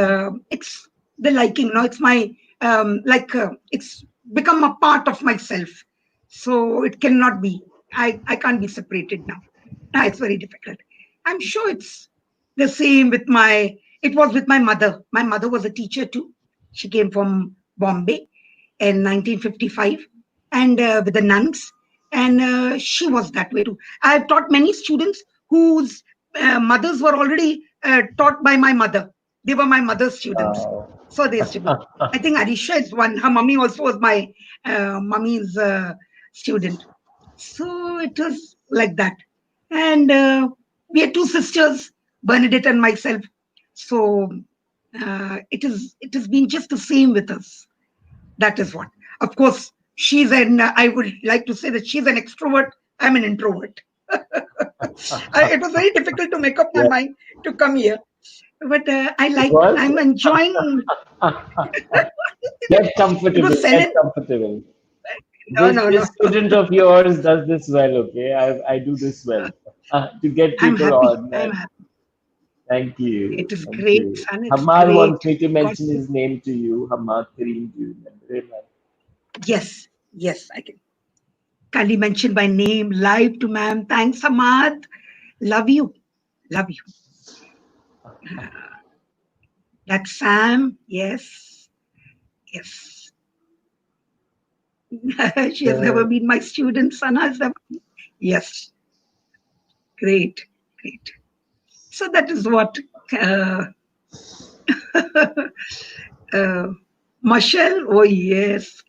S2: it's the liking. No, it's my it's become a part of myself. So it cannot be. I can't be separated now. It's very difficult. I'm sure it's the same with my. It was with my mother. My mother was a teacher too. She came from Bombay in 1955, and with the nuns, and she was that way too. I've taught many students whose mothers were already taught by my mother. They were my mother's students. So they used to be. I think Arisha is one. Her mummy also was my mummy's student. So it was like that. And we had two sisters, Bernadette and myself. So it has been just the same with us. That is what. Of course, I would like to say that she's an extrovert. I'm an introvert. It was very difficult to make up my mind to come here. But I'm enjoying.
S1: Get comfortable. Get comfortable. This student of yours does this well, okay? I do this well. To get people on.
S2: I'm happy.
S1: Thank you.
S2: It is
S1: Thank
S2: great,
S1: you.
S2: son. It's
S1: Hamad
S2: great.
S1: wants me to mention his name to you. Hamad Kareem, do you remember him?
S2: Yes, I can. Kindly mention my name live to ma'am. Thanks, Hamad. Love you. That's Sam. Yes. She has never been my student. Sana has never been. Yes. Great. So that is what Mashal. Oh yes.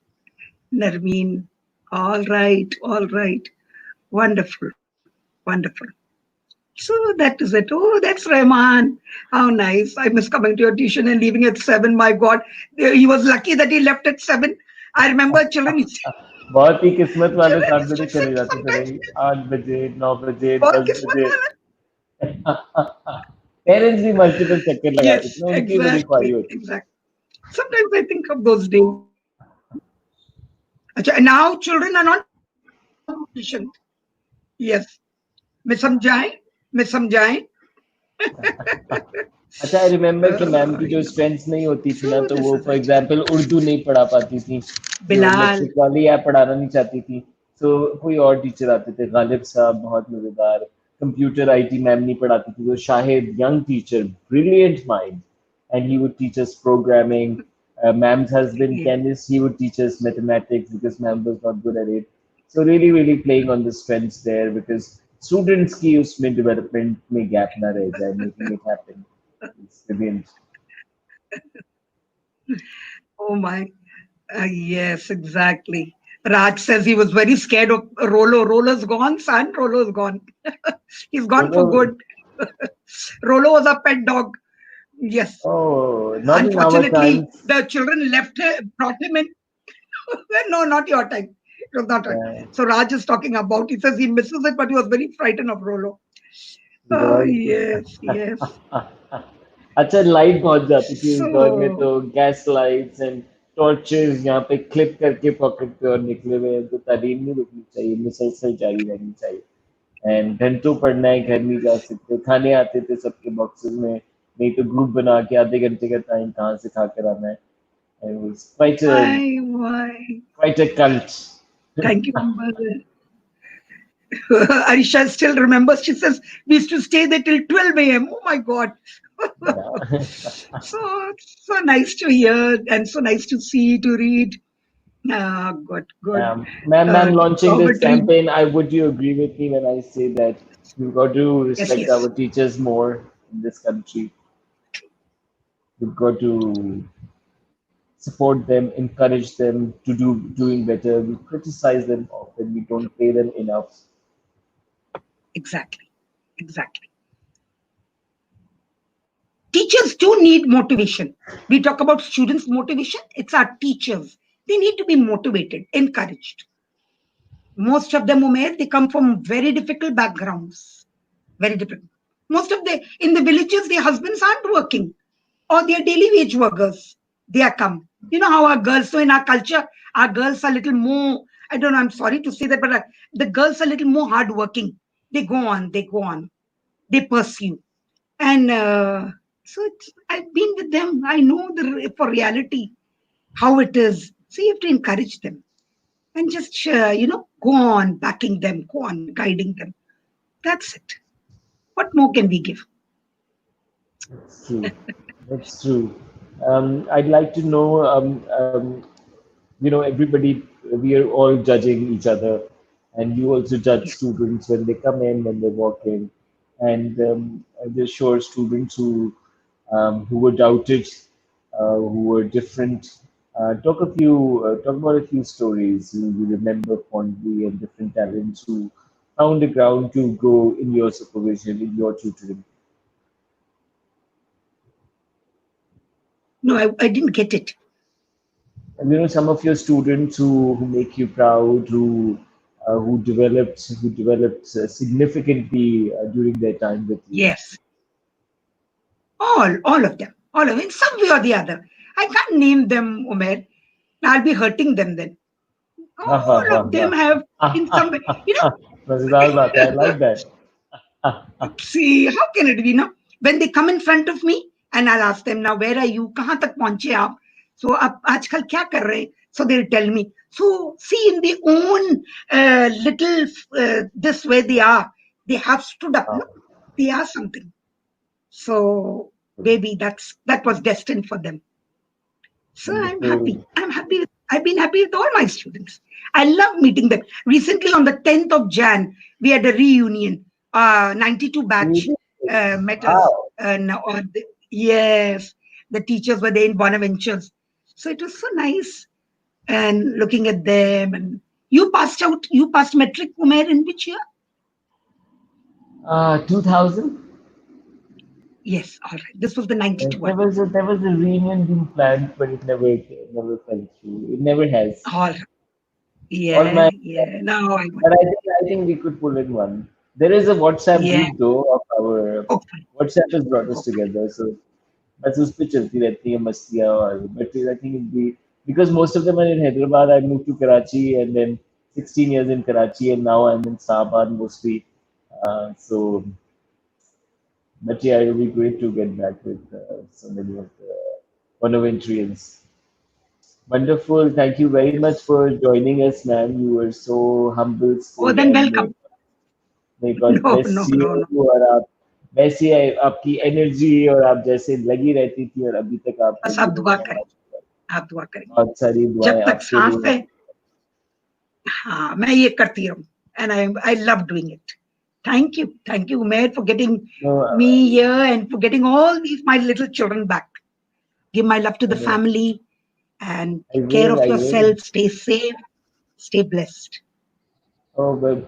S2: Narmeen. All right. Wonderful. So that is it. Oh, that's Rahman. How nice. I miss coming to your tuition and leaving at 7. My God. He was lucky that he left at 7. I remember children.
S1: बहुत ही किस्मत वाले 7 बजे चले जाते थे भाई, 8 बजे 9 बजे 10 बजे पेरेंट्स भी मल्टीपल चक्कर लगाते थे, उनकी बड़ी ख्वाहिश होती थी.
S2: Sometimes I think of those days. Now children are not patient. Yes. मैं समझाएं.
S1: अच्छा, आई रिमेम्बर कि मैम की जो स्ट्रेंथ नहीं होती थी ना, तो वो फॉर एग्जांपल उर्दू नहीं पढ़ा पाती थी, मैट्रिक वाली या पढ़ाना नहीं चाहती थी, तो कोई और टीचर आते थे. गालिब साहब बहुत मजेदार. कंप्यूटर आईटी मैम नहीं पढ़ाती थी, तो Shahid young teacher, brilliant mind, and he would teach us programming. Ma'am's husband chemist, he would teach us mathematics because ma'am was not good at it. So really playing on the strengths there, because students की उसमें development में gap ना रह जाए, making it happen. It's brilliant.
S2: Oh my, yes, exactly. Raj says he was very scared of Rolo. Rolo's gone, son. Rolo's gone. He's gone for good. Rolo was a pet dog. Yes.
S1: Oh,
S2: unfortunately, the children brought him in. No, not your time. It was not right. So Raj is talking about, he says he misses it, but he was very frightened of Rolo. Oh, yes.
S1: अच्छा, light बहुत जाती थी उस दौर में, तो gas lights and torches यहाँ पे क्लिप करके पॉकेट पे और निकले हुए हैं, तो तालीम नहीं रुकनी चाहिए, मुसलसल जारी रहनी चाहिए. एंड घंटों पढ़ना है, घर नहीं जा सकते. खाने आते थे सबके बॉक्सेस में, नहीं तो ग्रुप बना के आधे घंटे का टाइम कहाँ से खा कर आना है. It was quite a cult.
S2: Thank you, mother. Arisha still remembers. She says we used to stay there till 12 a.m. Oh my God. So nice to hear and so nice to see, to read. Good, good.
S1: Ma'am,
S2: Look
S1: launching
S2: forward
S1: this
S2: to it.
S1: campaign, would you agree with me when I say that we've got to
S2: Yes,
S1: respect our
S2: yes.
S1: teachers more in this country? We've got to support them, encourage them to doing better. We criticize them often. We don't pay them enough.
S2: Exactly. Exactly. Teachers do need motivation. We talk about students' motivation. It's our teachers. They need to be motivated, encouraged. Most of them, Umair, they come from very difficult backgrounds. Very difficult. Most of the in the villages, their husbands aren't working, or they are daily wage workers. They are come. You know how our girls, so in our culture, our girls are a little more, I don't know, I'm sorry to say that, but the girls are a little more hardworking. They go on, they pursue. And so I've been with them. I know for reality how it is. So you have to encourage them and just, go on backing them, go on guiding them. That's it. What more can we give?
S1: That's true. That's true. I'd like to know, everybody, we are all judging each other, and you also judge
S2: Yes.
S1: students when they come in, when they walk in, and there's sure students who were doubted, who were different. Talk about a few stories you remember fondly and different talents who found the ground to grow in your supervision, in your tutoring.
S2: No, I didn't get it.
S1: And some of your students who make you proud, who developed significantly during their time with you.
S2: Yes. All of them. All of them, in some way or the other. I can't name them, Umair. I'll be hurting them then.
S1: Ha ha
S2: All
S1: ha
S2: of
S1: ha.
S2: them have, in some way,
S1: मजेदार बात है. I like that.
S2: see, how can it be, no? When they come in front of me and I'll ask them, now, where are you? कहाँ तक पहुंचे आप? So, अब आजकल क्या कर रहे हैं? So they'll tell me. So, see, in their own little, this way they have stood up, no? They are something. So, maybe that was destined for them. So I'm
S1: Wonderful.
S2: happy. I've been happy with all my students. I love meeting them. Recently, on the 10th of Jan, we had a reunion. 92 batch met us.
S1: Wow.
S2: Yes, the teachers were there in Bonaventure. So it was so nice. And looking at them. And you passed metric, Umair, in which year?
S1: 2000.
S2: Yes, all right. This was the
S1: Yes,
S2: 92
S1: there
S2: one.
S1: was a reunion being planned, but it never fell through. It never has.
S2: All right.
S1: All
S2: Yeah,
S1: my
S2: yeah. Now I got
S1: But I think we could pull in one. There is a WhatsApp
S2: yeah.
S1: group though of our
S2: Hopefully,
S1: WhatsApp has brought us
S2: hopefully.
S1: together. So बस उस पे चलती रहती है मस्तियाँ और but I think it'd be because most of them are in Hyderabad. I moved to Karachi and then 16 years in Karachi and now I'm in Sahabad mostly. So, but yeah, it would be great to get back with so many of the Bonaventureans. Wonderful. Thank you very much for joining us, ma'am. You were so humble
S2: Oh,
S1: still
S2: then
S1: and
S2: welcome.
S1: may God
S2: No,
S1: bless
S2: no,
S1: you
S2: no, no.
S1: और आप वैसे आपकी energy और आप जैसे लगी रहती थी और अभी तक आप
S2: बस
S1: लगी
S2: आप
S1: हुई
S2: दुआ
S1: हैं
S2: करें,
S1: हमारे लिए।
S2: आप दुआ करें।
S1: बहुत सारी
S2: जब
S1: दुआएं
S2: तक
S1: आपके
S2: सांस
S1: लिए।
S2: है, हाँ, मैं ये करती रहूं. And I love doing it. Thank you, Umair, for getting
S1: No,
S2: me here and for getting all these my little children back. Give my love to the
S1: no,
S2: family and
S1: I
S2: take care
S1: will,
S2: of
S1: I will.
S2: yourself. Stay safe, stay blessed.
S1: Oh, but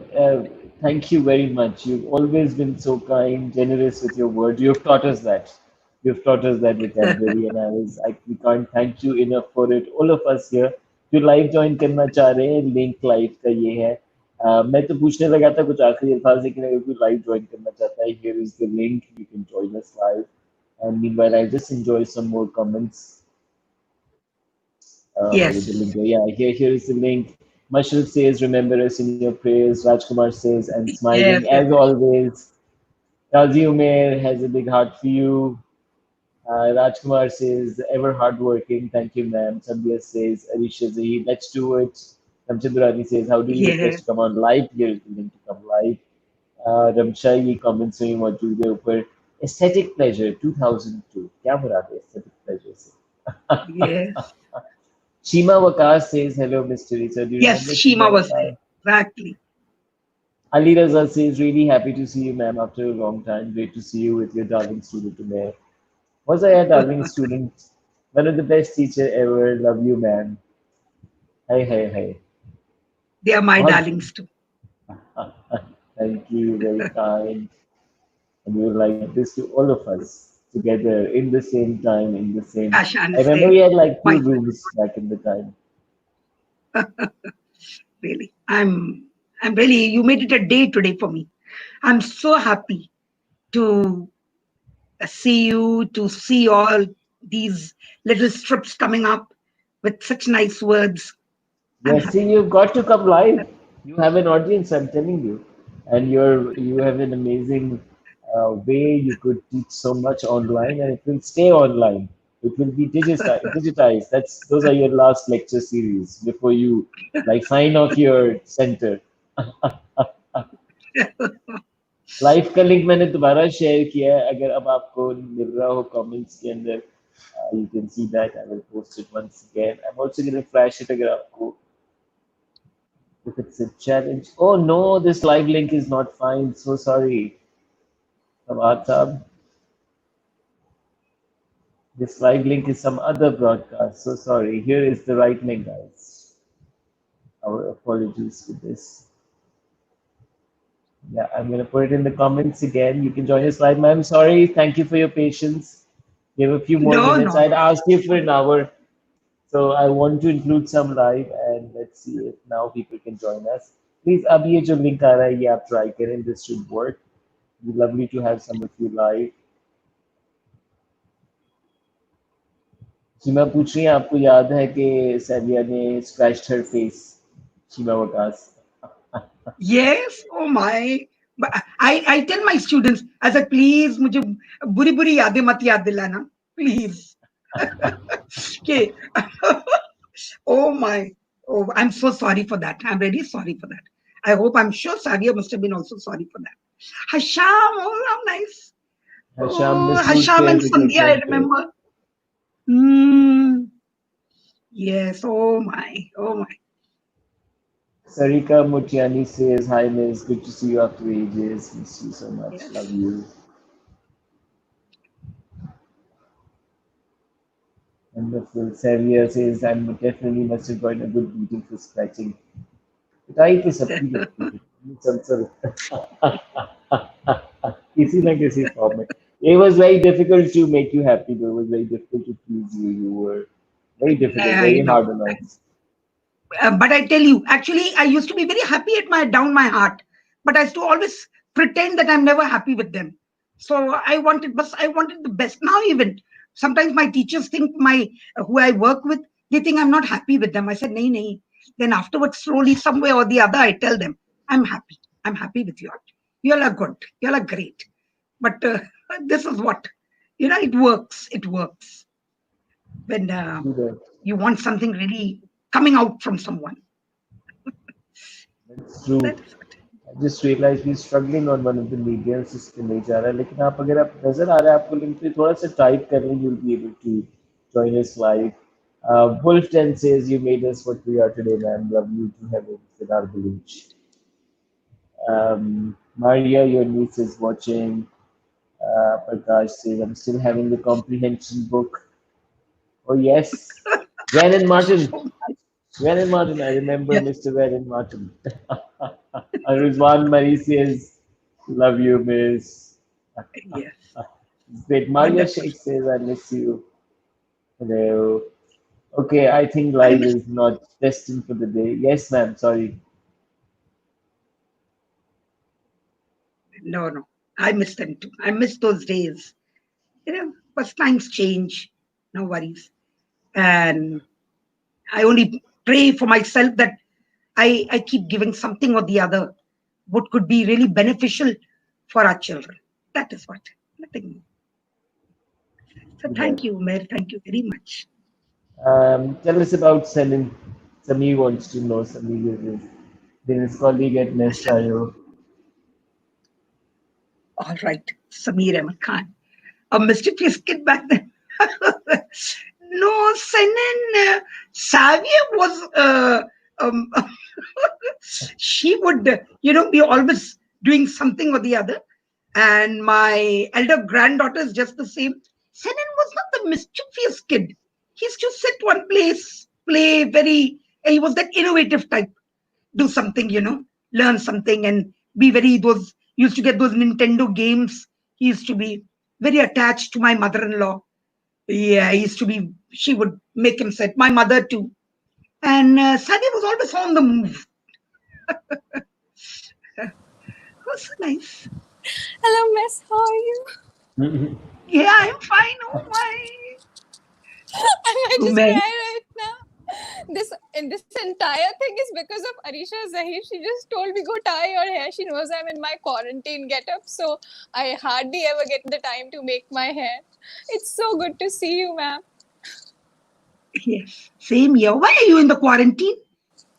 S1: thank you very much. You've always been so kind, generous with your words. You've taught us that. You've taught us that vocabulary, and we can't thank you enough for it. All of us here, जो live join करना चाह रहे हैं, link live का ये है. मैं तो पूछने लगा था कुछ आखिरी अल्फाज लेकिन अगर कोई लाइव ज्वाइन करना चाहता है, here is the link. You can join us live. And meanwhile, I just enjoy some more comments. With the
S2: Yes,
S1: link. Yeah, here is the link. Mashal says, remember us in your prayers. Rajkumar says, and smiling
S2: yes, yes,
S1: as always. Razi Umair has a big heart for you. Rajkumar says, ever hardworking. Thank you, ma'am. Sandhya says, Arisha Zahi, let's do it. Ramchandurani says, how do we
S2: yes,
S1: request to come on live? Here is the link to come live. Ramsha ये comments में मौजूद है ऊपर aesthetic pleasure 2002 क्या मुराद है aesthetic pleasure से
S2: yes.
S1: Shima Wakas says, hello, Ms Teresa. Do you
S2: Yes,
S1: remember
S2: Shima
S1: Shima
S2: was
S1: Wakas?
S2: there. Exactly.
S1: Ali Raza says, really happy to see you, ma'am, after a long time. Great to see you with your darling student, Umair. Was I a darling student? One of the best teacher ever. Love you, ma'am. Hey, hey, hey.
S2: They are my
S1: बहुत
S2: darlings too.
S1: thank you, very kind. And we would like this to all of us together in the same time, in the same.
S2: Ashan
S1: I
S2: is
S1: remember
S2: there.
S1: we had like two
S2: Quite
S1: rooms back in the time.
S2: really. I'm really, you made it a day today for me. I'm so happy to see you, to see all these little strips coming up with such nice words. I'm
S1: Yes, see,
S2: happy.
S1: you've got to come live. You have an audience, I'm telling you, and you have an amazing way. You could teach so much online, and it will stay online. It will be digitized. Those are your last lecture series before you like sign off your center. Live का link मैंने दोबारा share किया है अगर अब आपको मिल रहा हो कमेंट्स के अंदर you can see that I will post it once again. I'm also going to flash it अगर आपको if it's a challenge. Oh no, this live link is not fine. So sorry. Fawad Saab. This live link is some other broadcast. So sorry. Here is the right link, guys. Our apologies for this. Yeah, I'm going to put it in the comments again. You can join us live. Ma'am, sorry. Thank you for your patience. We have a few more
S2: No,
S1: minutes.
S2: no,
S1: I'd
S2: no.
S1: asked you for an hour. So I want to include some live and let's see if now people can join us. Please, अब ये जो link आ रहा है ये आप try करें. This should work. It'd be lovely to have some of you live. सीमा पूछ रही है आपको याद है कि सैलिया ने scratched her face. Seema Waqas.
S2: Yes, oh my. But I tell my students, I said, please, मुझे बुरी बुरी यादें मत याद दिलाना, please. Okay. Oh my. Oh, I'm so sorry for that. I'm really sorry for that. I'm sure Sadia must have been also sorry for that. Hasham, oh, how nice.
S1: Hasham
S2: Oh,
S1: Masood
S2: Hasham and Sandhya, I
S1: present.
S2: remember. Hmm. Yes, oh my, oh my.
S1: Sarika Mutiani says, hi Miss, good to see you after ages. Miss you so much.
S2: Yes.
S1: Love you. Wonderful. Xavier says, I definitely must have gotten a good beating for scratching. पिटाई तो सबकी लगती है चंचल किसी ना किसी form में it was very difficult to make you happy though. It was very difficult to please you. You were very difficult,
S2: I
S1: very
S2: know.
S1: hard on us.
S2: But I tell you, actually, I used to be very happy at my down my heart, but I used to always pretend that I'm never happy with them. So I wanted the best. Now even sometimes my teachers think my who I work with, they think I'm not happy with them. I said, nay, nay. Then afterwards, slowly, somewhere or the other, I tell them, I'm happy. I'm happy with you all. You all are good. You all are great. But this is what, it works. It works when you want something really coming out from someone.
S1: That's true.
S2: That is what.
S1: I just realized we're struggling on one of the mediums जिसके नहीं जा रहा है लेकिन आप अगर आप नजर आ रहा है आपको लिंक पे थोड़ा सा टाइप कर लें you'll be able to join us live. Wolf 10 says you made us what we are today, man. Love you to heaven with our village. Maria, your niece is watching. Prakash says I'm still having the comprehension book. Oh yes, Van and Martin. Van and Martin. I remember
S2: Yes,
S1: Mr. Van and Martin. Rizwan Marie says, love you, miss.
S2: yes.
S1: Great. Maria
S2: Wonderful.
S1: Sheikh says, I miss you. Hello. Okay, I think
S2: I
S1: live
S2: miss,
S1: is not destined for the day. Yes, ma'am. Sorry.
S2: no, no. I miss them too. I miss those days. But times change. No worries. And I only pray for myself that I keep giving something or the other what could be really beneficial for our children. That is what. Nothing more. So
S1: Right.
S2: thank you, Umair. Thank you very much.
S1: Tell us about Salim. Samir wants to know. Samir is his colleague at Nest
S2: Samir.
S1: IO.
S2: All right. Samir Ahmed Khan. A mischievous kid back then. No, Senan, Savia was, she would, be always doing something or the other. And my elder granddaughter is just the same. Senan was not the mischievous kid. He used to sit one place, play he was that innovative type. Do something, learn something and be used to get those Nintendo games. He used to be very attached to my mother-in-law. Yeah, she would make him sit. My mother too. And Sadia was always on the move. It was so nice.
S4: Hello, Miss. How are you?
S2: Yeah, I'm fine. Oh my.
S4: I might just
S2: Umair.
S4: cry right now. This entire thing is because of Arisha Zahir. She just told me go tie your hair. She knows I'm in my quarantine getup, so I hardly ever get the time to make my hair. It's so good to see you, ma'am.
S2: Yes, same here. Why are you in the quarantine?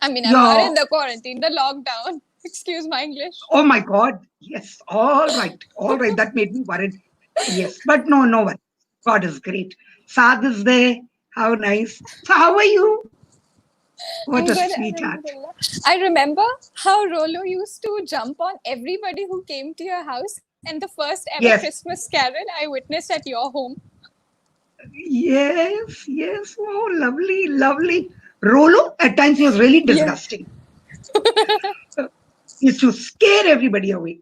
S4: I mean, I'm not in the quarantine, the lockdown. Excuse my English.
S2: Oh my God. Yes. All right. That made me worried. Yes, but no worry. God is great. Saad is there. How nice. So how are you? What
S4: I'm
S2: a
S4: good,
S2: sweetheart.
S4: I remember how Rolo used to jump on everybody who came to your house, and the first ever
S2: Yes.
S4: Christmas carol I witnessed at your home.
S2: Yes. Oh, lovely. Rolo, at times he was really disgusting. He used to scare everybody away.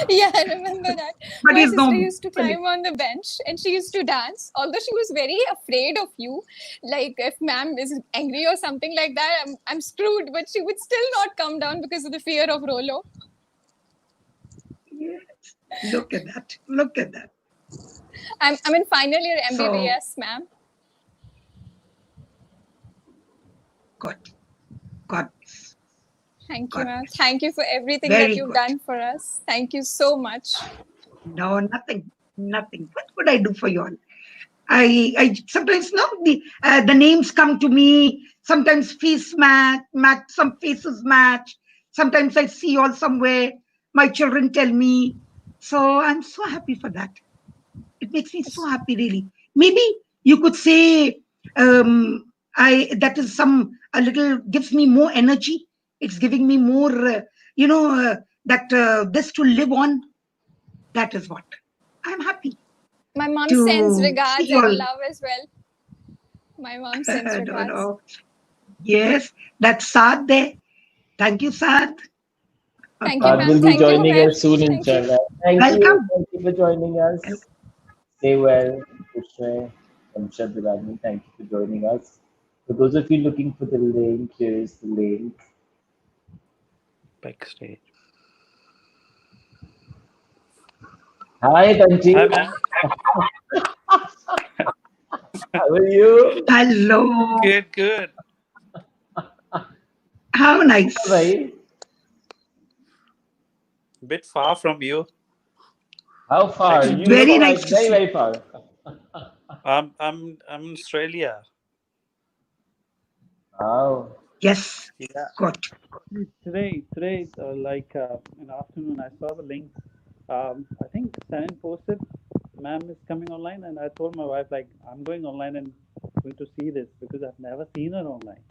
S4: Yeah, I remember that.
S2: But
S4: My
S2: he's
S4: sister
S2: normal.
S4: used to climb on the bench and she used to dance. Although she was very afraid of you, like if ma'am is angry or something like that, I'm screwed. But she would still not come down because of the fear of Rolo.
S2: Yes. Look at that.
S4: I'm in final year MBBS, ma'am.
S2: God.
S4: Thank you, ma'am. Thank you for everything
S2: Very
S4: that you've done for us. Thank you so much.
S2: No, nothing. What could I do for you all? I sometimes the names come to me. Sometimes face match. Some faces match. Sometimes I see you all somewhere. My children tell me. So I'm so happy for that. It makes me so happy, really. Maybe you could say that is a little gives me more energy. It's giving me more, this to live on. That is what I'm happy.
S4: My mom sends regards and love as well. My mom sends regards.
S2: No. Yes, that's Saad there. Thank you, Saad.
S4: Thank you, ma'am.
S1: Will be joining us soon,
S4: Thank
S1: inshallah. Thank you.
S2: Welcome.
S1: Thank you for joining us. Stay well. Thank you for joining us. For those of you looking for the link, here is the link.
S5: Backstage.
S1: Hi, Tanji.
S5: Hi, ma'am.
S1: How are you?
S2: Hello.
S5: Good.
S2: How nice.
S1: Right.
S5: Bit far from you.
S1: How far? You
S2: Very
S1: look
S2: nice.
S1: like very far.
S5: I'm in Australia.
S1: Wow.
S2: Yes.
S5: Yeah.
S2: Good.
S5: Today, like in the afternoon, I saw the link. I think Sanin posted, "Ma'am is coming online," and I told my wife, like, I'm going online and going to see this because I've never seen her online.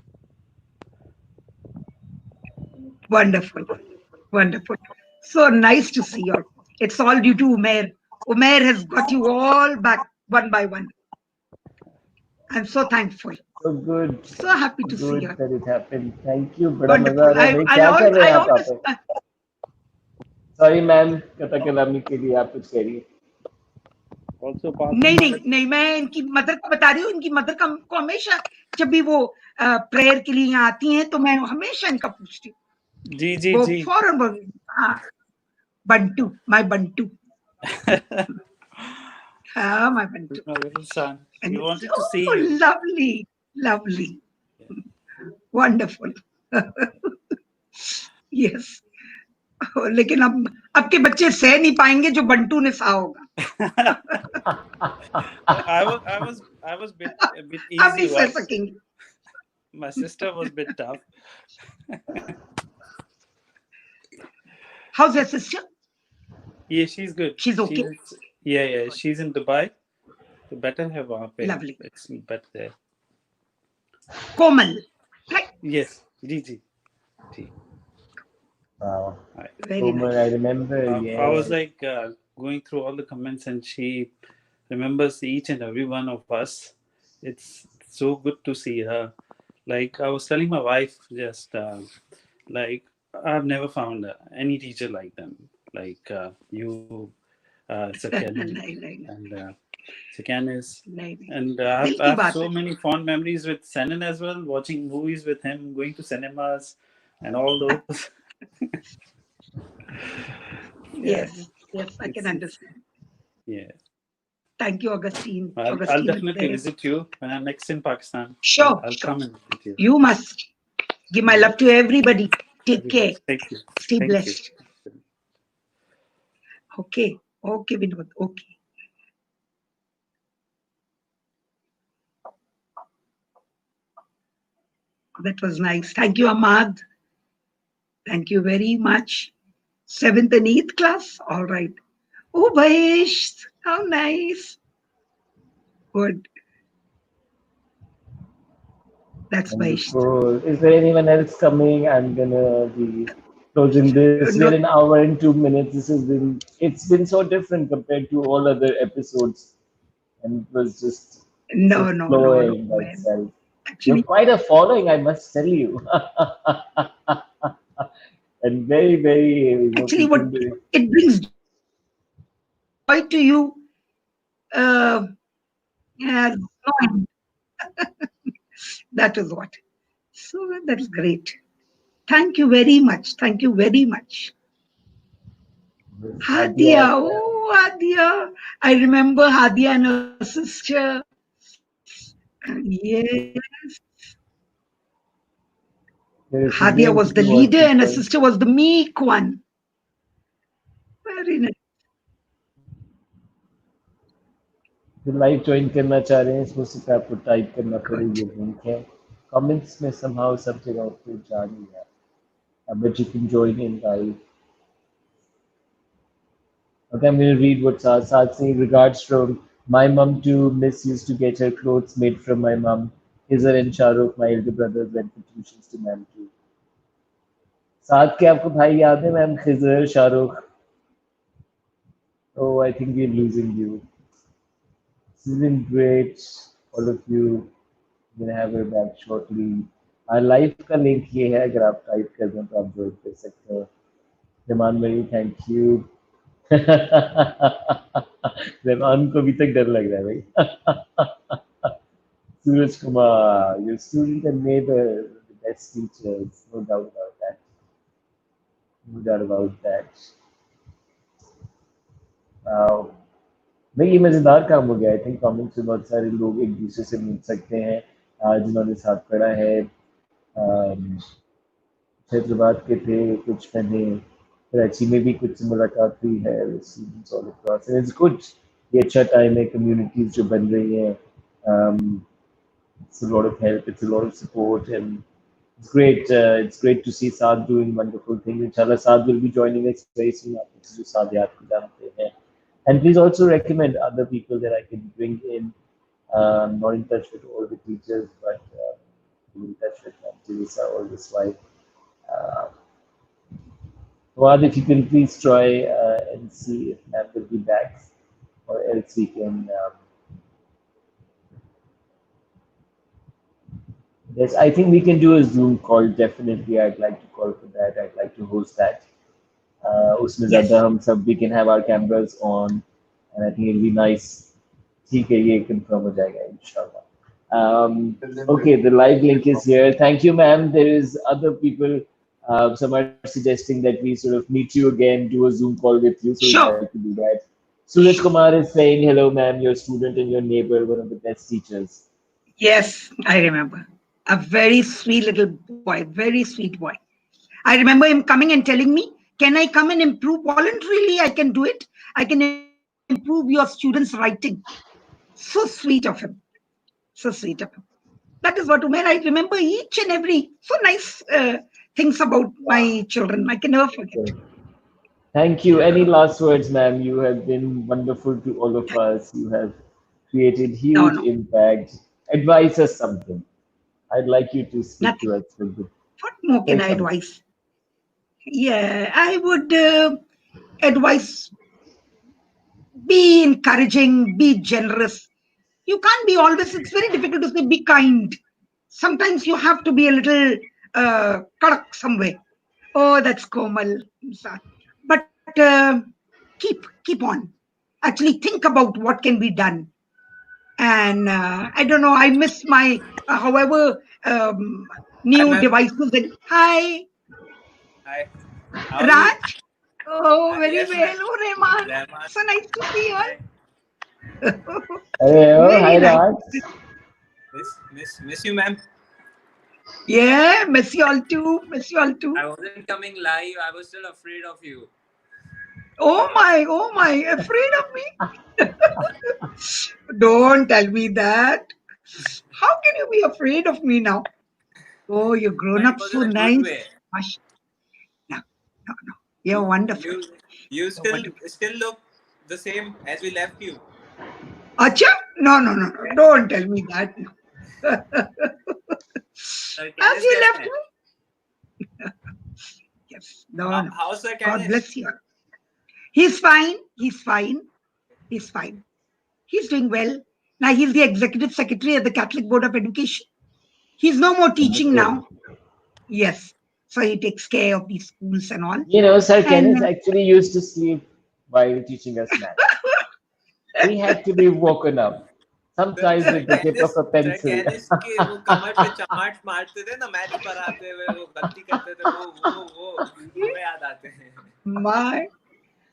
S2: Wonderful. So nice to see you all. It's all due to Umair. Umair has got you all back one by one. I'm so thankful.
S1: So good.
S2: So happy to see you.
S1: That it happened. Thank you.
S2: Wonderful. I always.
S1: Sorry, ma'am. कथा कलामी के लिए आप कुछ करिए.
S5: Also,
S2: नहीं मैं इनकी mother को बता रही हूँ. इनकी मदर को हमेशा जब भी वो प्रेयर के लिए यहाँ आती हैं तो मैं हमेशा इनका पूछती हूँ.
S5: जी.
S2: फौरन Bantu, my Bantu. My Bantu.
S5: My little son. He wanted to see
S2: you.
S5: you.
S2: Lovely. Yeah. Wonderful. Yes. लेकिन अब के बच्चे सह नहीं पाएंगे जो बंटू ने सहा होगा.
S5: I was a bit easy.
S2: सह सकेंगे.
S5: My sister was a bit tough.
S2: How's your sister?
S5: Yeah, she's good.
S2: She's okay.
S5: Yeah. She's in Dubai. तो better है वहाँ पे.
S2: Lovely.
S5: It's better there.
S2: Komal, right?
S5: Yes. Ji ji ji.
S1: Wow.
S2: Very
S1: Umar,
S2: nice.
S1: I remember,
S5: I was
S1: yeah.
S5: like going through all the comments, and she remembers each and every one of us. It's so good to see her. Like I was telling my wife, just like I've never found any teacher like them. Like you, Sakan,
S2: नहीं नहीं
S5: and Sakan is,
S2: नहीं नहीं
S5: and
S2: दिल
S5: I
S2: की
S5: have
S2: बात
S5: so
S2: है.
S5: many fond memories with Sanan as well. Watching movies with him, going to cinemas, and all those. Yeah,
S2: Yes, yes, I can
S5: it's
S2: understand.
S5: yeah.
S2: Thank you, Augustine.
S5: I'll
S2: Augustine is
S5: definitely
S2: there.
S5: visit you when I'm next in Pakistan.
S2: Sure,
S5: I'll
S2: sure.
S5: come and visit you.
S2: You must give my love to everybody. Take care.
S5: Thank you.
S2: Stay
S5: Thank
S2: blessed.
S5: you.
S2: Okay, okay, Vinod. Okay. That was nice. Thank you, Ahmad. Thank you very much. 7th and 8th class. All right. Oh, Baish. How nice. Good. That's Baish.
S1: Wonderful. Is there anyone else coming? I'm gonna be closing this. We're
S2: No,
S1: an hour and 2 minutes. It's been so different compared to all other episodes, and it was just so
S2: no,
S1: flowing by
S2: man.
S1: itself. You
S2: Actually,
S1: have quite a following, I must tell you, and very, very,
S2: actually,
S1: people
S2: what
S1: doing.
S2: it brings joy to you. Yeah, no, that is what. So that is great. Thank you very much. Thank you very much.
S1: Hadia,
S2: Hadia, oh Hadia. I remember Hadia and her sister. Yes.
S1: Teresa,
S2: Hadia was the
S1: you want
S2: leader
S1: to
S2: and her
S1: join?
S2: sister was the meek one. Very nice.
S1: जो live join करना चाह रहे हैं इसमें सिर्फ आपको type करना
S2: Good.
S1: पड़ेगा लिंक है कमेंट्स में somehow सब जगह पे जा नहीं है but you can join in live. Okay, I'm going to read what Saad saying. Regards from my mom to Miss used to get her clothes made from my mom. Hizar and Shahrukh, my elder brothers, went for tuitions to ma'am too. साथ के आपको भाई याद है ma'am Khizar Shahrukh oh I think we're losing you this has been great all of you we're gonna have her back shortly live का link ये है अगर आप टाइप कर दें तो आप ज्वाइन कर सकते हो जमान भाई थैंक यू जमान को अभी तक डर लग रहा है भाई Suraj Kumar your student and neighbor the best teachers no doubt about that नहीं ये मज़ेदार काम हो गया आई थिंक कमेंट्स में बहुत सारे लोग एक दूसरे से मिल सकते हैं जिन्होंने साथ पढ़ा है हैदराबाद के थे कुछ मैंने कराची में भी कुछ से मुलाकात हुई है students all across its good ये अच्छा टाइम है कम्युनिटीज जो बन रही हैं it's a lot of help it's a lot of support and it's great to see Saad doing wonderful things inshallah Saad will be joining us very soon आपको जो साद याद को जानते हैं and please also recommend other people that I can bring in not in touch with all the teachers but in touch with Teresa all this while Wad, if you can please try and see if Matt will be back or else we can yes, I think we can do a Zoom call. Definitely, I'd like to call for that. I'd like to host that. उसमें ज़्यादा हम सब we can have our cameras on, and I think it'll be nice. ठीक है, ये confirm हो जाएगा इंशाल्लाह. Okay, the live link is here. Thank you, ma'am. There is other people. Some are suggesting that we sort of meet you again, do a Zoom call with you. So
S2: Sure.
S1: we'd like to do that. Suraj Kumar is saying, hello, ma'am, your student and your neighbor, one of the best teachers.
S2: Yes, I remember. A very sweet little boy, very sweet boy. I remember him coming and telling me, can I come and improve voluntarily? I can do it. I can improve your students' writing. So sweet of him. So sweet of him. That is what Umair, I remember each and every so nice things about my children. I can never forget.
S1: Okay. Thank you. Any last words, ma'am? You have been wonderful to all of us. You have created
S2: No,
S1: huge
S2: no.
S1: impact. Advise us something. I'd like you to speak
S2: Nothing.
S1: to us. With the,
S2: What more can
S1: say
S2: I
S1: something.
S2: advise? Yeah, I would advise be encouraging, be generous. You can't be always, it's very difficult to say be kind. Sometimes you have to be a little kadak somewhere. Oh, that's Komal. But keep on. Actually, think about what can be done. And I don't know, I miss my, however,
S6: Hi,
S2: new
S6: ma'am.
S2: devices. And hi,
S6: Hi. How are you?
S2: Raj. Oh, very
S6: Yes, ma'am.
S2: well. Oh, Rehman.
S6: Rahman.
S2: So nice to see you
S6: Hi.
S2: all.
S1: Hello,
S2: Very
S1: hi
S2: nice.
S1: Raj.
S6: Miss you, ma'am.
S2: Yeah, miss you all too. Miss you all too.
S6: I wasn't coming live. I was still afraid of you.
S2: Oh my, afraid of me? Don't tell me that. How can you be afraid of me now? Oh, you've grown
S6: But
S2: up
S6: it was
S2: so
S6: in a good
S2: nice.
S6: way.
S2: Hush. No, no. You're wonderful.
S6: You
S2: You're
S6: still
S2: wonderful.
S6: look the same as we left you.
S2: Acha? No. Don't tell me that. No.
S6: Sir
S2: As
S6: Kenneth
S2: you
S6: कैसे
S2: left
S6: हैं?
S2: me? Yes. No.
S6: How's Sir
S2: God
S6: Kenneth?
S2: bless you. He's fine. He's fine. He's fine. He's doing well. Now he's the executive secretary at the Catholic Board of Education. He's no more teaching
S1: Wonderful.
S2: now. Yes. So he takes care of these schools and all.
S1: You know, Sir
S2: And
S1: Kenneth actually used to sleep while teaching us math. He had to be woken up, sometimes with the tip of a
S6: Sir
S1: pencil.
S6: Kenneth के वो कमर पे चाट मारते थे ना maths पढ़ाते हुए वो गलती करते थे वो हमें याद आते हैं.
S2: my,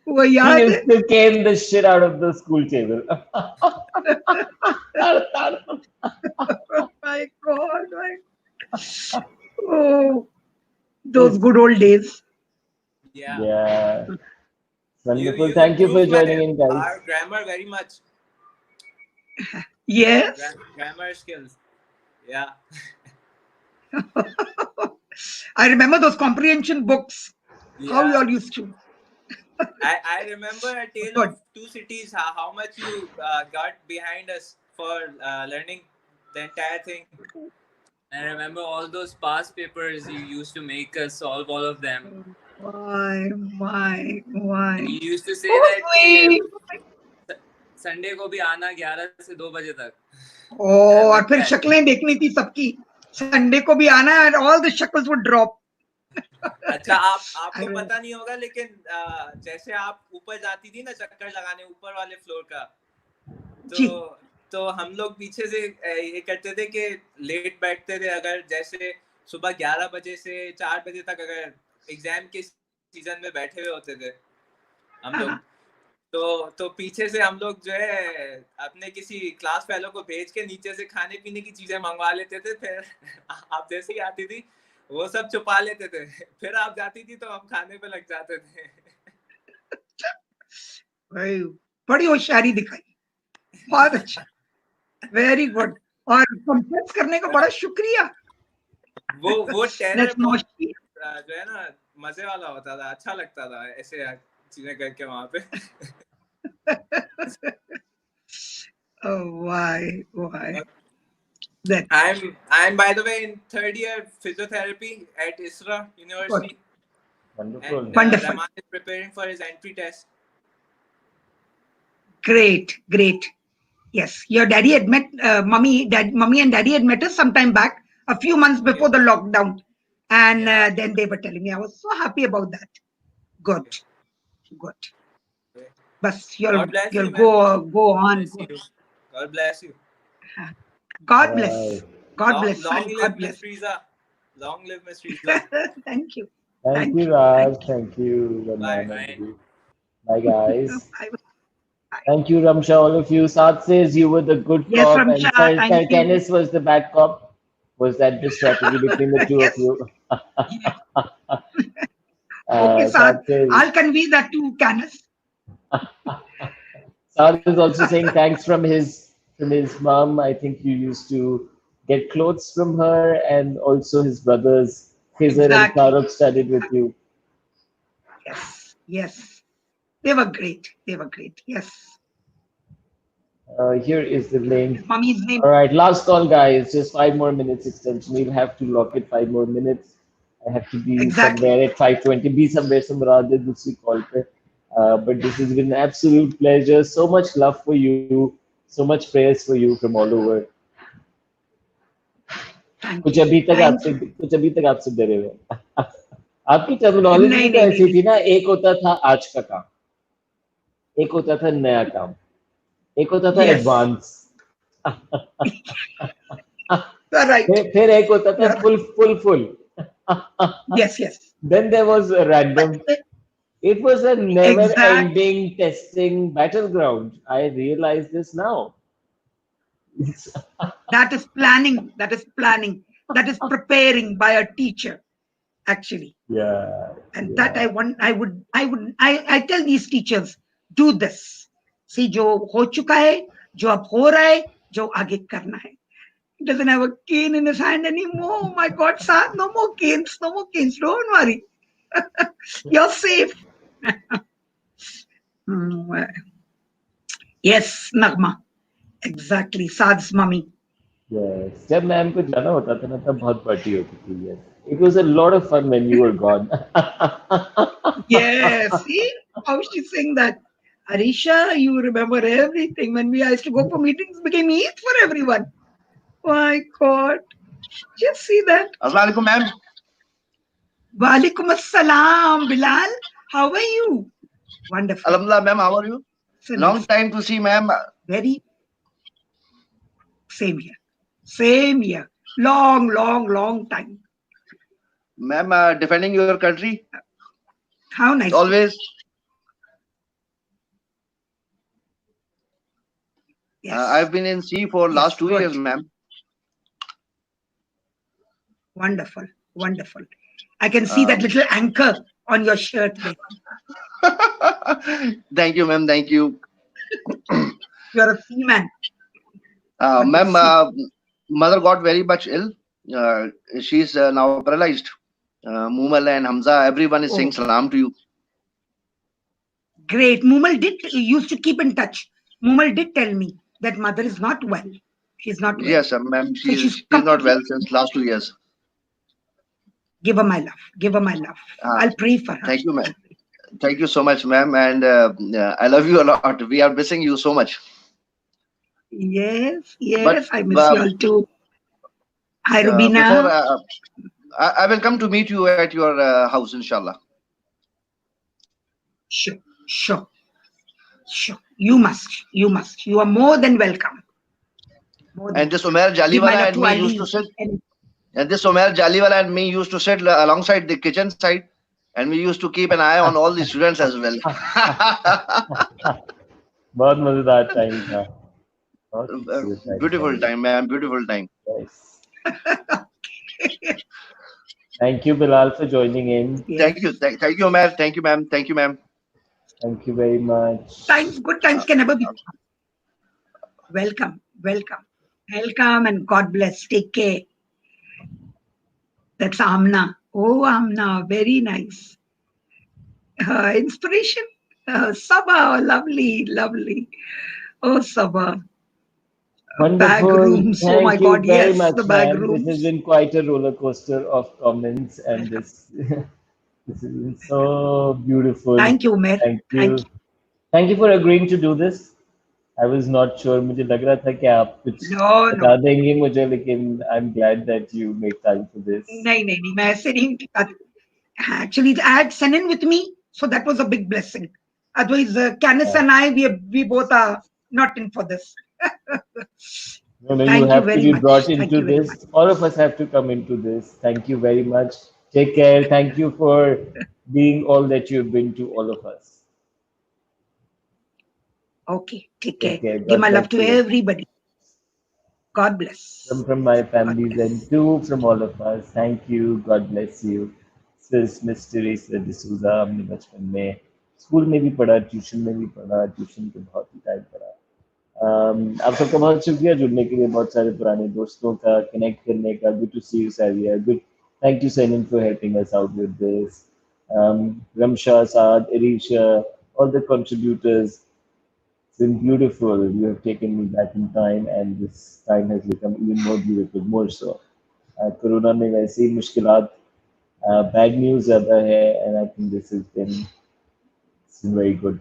S2: वो
S1: He
S2: याद है?
S1: used to cane the shit out of the school table.
S2: My God, oh, those good old days.
S6: Yeah.
S1: Yeah. Wonderful.
S6: You
S1: Thank you for
S6: improved
S1: joining in, guys.
S6: our grammar very much.
S2: Yes.
S6: Grammar skills. Yeah.
S2: I remember those comprehension books. How you all used to.
S6: I remember a tale
S2: Good.
S6: of two cities. How much you got behind us for learning the entire thing. I remember all those past papers you used to make us solve all of them.
S2: Why?
S6: And you used to say
S2: Oh,
S6: that
S2: sweet.
S6: Sunday को भी आना 11 से 2 बजे तक.
S2: और फिर शक्लें देखनी थी सबकी. संडे को भी आना है and all the shekels would drop.
S6: अच्छा आपको पता नहीं होगा लेकिन जैसे आप ऊपर जाती थी ना चक्कर लगाने ऊपर वाले फ्लोर का तो हम लोग पीछे से ये करते थे कि लेट बैठते थे अगर जैसे सुबह 11 बजे से 4 बजे तक अगर एग्जाम के सीजन में बैठे हुए होते थे हम लोग तो पीछे से हम लोग जो है अपने किसी क्लास फेलो को भेज के नीचे से खाने पीने की चीजें मंगवा लेते थे फिर आप जैसे ही आती थी वो सब छुपा लेते थे फिर आप जाती थी तो हम खाने पे लग जाते थे.
S2: बड़ी होशियारी दिखाई. बहुत अच्छा. Very good. और कंप्लेंस करने का बड़ा शुक्रिया.
S6: वो टेरर जो है ना मजे वाला होता था. अच्छा लगता था ऐसे चीजें करके वहां पे.
S2: Oh, why? That.
S6: I'm by the way in third year physiotherapy at ISRA University.
S1: Wonderful.
S6: And
S2: Wonderful.
S6: Rahman is preparing for his entry test.
S2: Great. Yes, your daddy had met mummy and daddy had met us sometime back, a few months before the lockdown, and then they were telling me. I was so happy about that. Good. But you'll go on.
S6: God bless you.
S2: God bless. God bless.
S6: Long
S2: God
S6: live
S2: bless.
S6: Ms Teresa. Long live Ms Teresa.
S2: Thank you.
S1: Thank you, Raj. Thank you. Bye, guys. Thank you, Ramsha, all of you. Sad says you were the good
S2: Yes,
S1: cop
S2: Ramsha,
S1: and
S2: thank you.
S1: Kenneth was the bad cop. Was that the strategy between the two of you?
S2: Okay, Sad. I'll convey that to Kenneth.
S1: Sad is also saying thanks from his mom. I think you used to get clothes from her, and also his brothers Khizar and Farooq studied with you.
S2: Yes. They were great. Yes.
S1: Here is the link.
S2: Mummy's name.
S1: All right, last call, guys. Just 5 more minutes extension. We'll have to lock it 5 more minutes. I have to be
S2: Exactly.
S1: somewhere at 5:20. Be somewhere rather दूसरी call पे. But this has been an absolute pleasure. So much love for you. So much prayers for you from all over.
S2: Thank
S1: कुछ
S2: you.
S1: अभी तक
S2: Thank
S1: आपसे
S2: you.
S1: कुछ अभी तक आपसे डरे हुए आपकी टर्मिनोलॉजी
S2: नहीं
S1: भी तो
S2: नहीं
S1: ऐसी
S2: नहीं
S1: थी ना एक होता था आज का काम एक होता था नया काम एक होता था
S2: Yes.
S1: Advance
S2: You're right.
S1: फिर एक होता था
S2: You're
S1: full
S2: Yes, yes.
S1: then there was a random it was a never
S2: Exact.
S1: ending testing battleground. I realize this now.
S2: That is planning. That is planning. That is preparing by a teacher, actually.
S1: Yeah.
S2: And
S1: yeah.
S2: that I tell these teachers, do this. See, जो हो चुका है, जो अब हो रहा है, जो आगे करना है. He doesn't have a cane in his hand anymore. Oh my God, sir, no more canes, no more canes. Don't worry. You're safe. Yes, Nagma. Exactly. Saad's mummy.
S1: Yes. जब मैम को जाना होता था ना तब बहुत पार्टी होती थी. Yes. It was a lot of fun when you were gone.
S2: Yes. See how she's saying that. Arisha, you remember everything. When we used to go for meetings, it became easy for everyone. My God. Just see that.
S7: Assalamu alaikum, ma'am.
S2: Walaikum assalam, Bilal. How are you? Wonderful.
S7: Alhamdulillah, ma'am. How are you?
S2: So
S7: Long
S2: nice.
S7: time to see, ma'am.
S2: Very. Same here. Same here. Long, long, long time.
S7: Ma'am, defending your country.
S2: How nice.
S7: Always.
S2: Yes.
S7: I've been in sea for last 2
S2: good.
S7: years, ma'am.
S2: Wonderful. Wonderful. I can see that little anchor on your shirt there.
S7: Thank you, ma'am. Thank you.
S2: You're a seaman.
S7: Ma'am, mother got very much ill. She's now paralyzed. Mumal and Hamza, everyone is saying salam to you.
S2: Great. Mumal used to keep in touch. Mumal did tell me that mother is not well. She's not well.
S7: Yes, ma'am.
S2: So
S7: She's not well since last 2 years.
S2: Give her my love. Give her my love. I'll pray for her.
S7: Thank you, ma'am. Thank you so much, ma'am. And I love you a lot. We are missing you so much.
S2: Yes, yes. I miss you all too. Hi, Rubina.
S7: I will come to meet you at your house, inshallah.
S2: Sure, sure, sure. You must. You must. You are more than welcome.
S7: And this Umair Jaliawala and me used to sit. And this Umair Jaliawala and me used to sit alongside the kitchen side, and we used to keep an eye on all the students as well.
S1: बहुत मजेदार time था.
S7: Beautiful time, ma'am. Beautiful time.
S1: Yes. Thank you, Bilal, for joining in.
S7: Yes. Thank you. Thank you, Umair. Thank you, ma'am. Thank you, ma'am.
S1: Thank you very much.
S2: Good times can never be. Welcome, welcome, welcome, and God bless. Take care. That's Amna. Oh, Amna, very nice. Inspiration. Sabah, lovely, lovely. Oh, Sabah.
S1: Wonderful.
S2: Bag rooms.
S1: Thank
S2: oh my
S1: you
S2: God,
S1: very
S2: yes,
S1: much,
S2: the bag
S1: ma'am.
S2: rooms.
S1: This has been quite a roller coaster of comments, and this has been so beautiful.
S2: Thank you, Umair.
S1: Thank you. Thank you for agreeing to do this. I was not sure. मुझे लग रहा था कि आप कुछ बता देंगे मुझे, लेकिन I'm glad that you make time for this.
S2: नहीं, मैं ऐसे नहीं. Actually, I had Senin with me, so that was a big blessing. Otherwise, Canis and I, we both are not in for this.
S1: No, you have to be brought into this. All of us have to come into this. Thank you very much. Take care. Thank you for being all that you've been to all of us.
S2: Okay, take care. Give my love to everybody. God bless.
S1: From my family and too, from all of us. Thank you. God bless you. Ms Tereasa D'Souza, हमने बचपन में school में भी पढ़ा, tuition में भी पढ़ा, tuition पे बहुत ही टाइम पढ़ा. आप सबका बहुत शुक्रिया जुड़ने के लिए, बहुत सारे पुराने दोस्तों का कनेक्ट करने का. Good to see you, Sadia. Good. Thank you, Senin, for helping us out with this. Ramsha, Saad, Arisha, all the contributors. It's been beautiful. You have taken me back in time, and this time has become even more beautiful, more so. Corona में वैसे ही मुश्किलात, bad news ज़्यादा है, and I think this has been very good.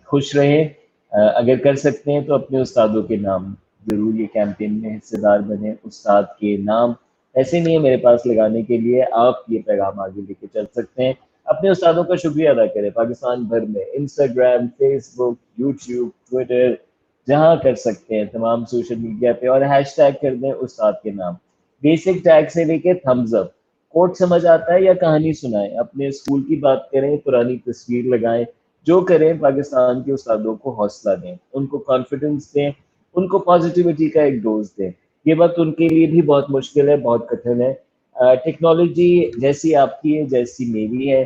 S1: खुश रहें, अगर कर सकते हैं तो अपने उस्तादों के नाम जरूर ये कैंपेन में हिस्सेदार बने। उस्ताद के नाम ऐसे नहीं है मेरे पास लगाने के लिए, आप ये पैगाम आगे लेके चल सकते हैं। अपने उस्तादों का शुक्रिया अदा करें पाकिस्तान भर में, इंस्टाग्राम, फेसबुक, यूट्यूब, ट्विटर, जहाँ कर सकते हैं तमाम सोशल मीडिया पे, और हैशटैग कर दें उस्ताद के नाम। बेसिक टैग से लेके थम्स अप, कोट समझ आता है या कहानी सुनाएं, अपने स्कूल की बात करें, पुरानी तस्वीर लगाएं, जो करें पाकिस्तान के उस्तादों को हौसला दें, उनको कॉन्फिडेंस दें, उनको पॉजिटिविटी का एक डोज दें। ये वक्त उनके लिए भी बहुत मुश्किल है, बहुत कठिन है। टेक्नोलॉजी जैसी आपकी है, जैसी मेरी है,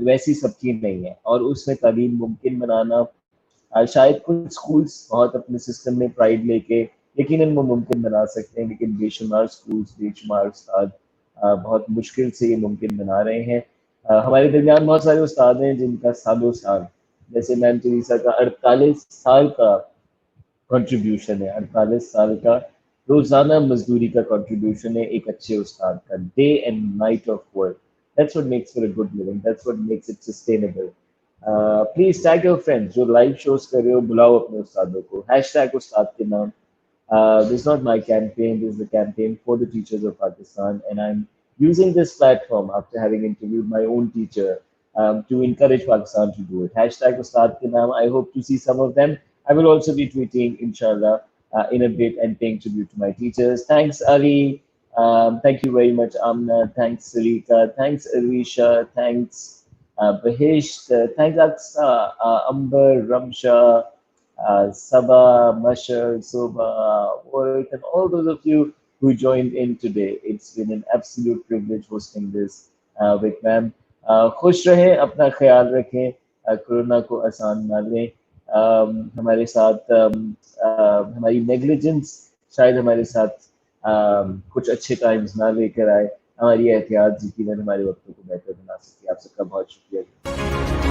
S1: वैसी सबकी नहीं है, और उसमें तालीम मुमकिन बनाना शायद कुछ स्कूल्स बहुत अपने सिस्टम में प्राइड लेके यकीनन वो मुमकिन बना सकते हैं, लेकिन बेशुमार स्कूल्स, बेशुमार उस्ताद बहुत मुश्किल से ये मुमकिन बना रहे हैं। हमारे दरमियान बहुत सारे उस्ताद हैं जिनका सालों साल, जैसे मैम टेरेसा का 48 साल का कंट्रीब्यूशन है, 48 साल का रोजाना मजदूरी का कंट्रीब्यूशन है एक अच्छे उस्ताद का, day and night of work. That's what makes for a good living, that's what makes it sustainable. Please tag your friends, जो लाइव शोज कर रहे हो बुलाओ अपने उस्तादों को, हैशटैग उस्ताद के नाम। This is not my campaign, this is the campaign for the teachers of Pakistan, and I'm using this platform after having interviewed my own teacher to encourage Pakistan to do it. Hashtag Ustad ke naam. I hope to see some of them. I will also be tweeting, inshallah, in a bit and paying tribute to my teachers. Thanks, Ali. Thank you very much, Amna. Thanks, Sarika. Thanks, Arisha. Thanks, Bahisht. Thanks, Aksa, Amber, Ramsha, Saba, Mashar, Soba, Work, and all those of you who joined in today. It's been an absolute privilege hosting this with ma'am. खुश रहें, अपना ख्याल रखें, corona को आसान ना लें। हमारे साथ हमारी नेग्लिजेंस शायद हमारे साथ कुछ अच्छे टाइम्स ना लेकर आए, हमारी एहतियात यकीनन हमारे वक्तों को बेहतर बना सकती है। आप सबका बहुत शुक्रिया।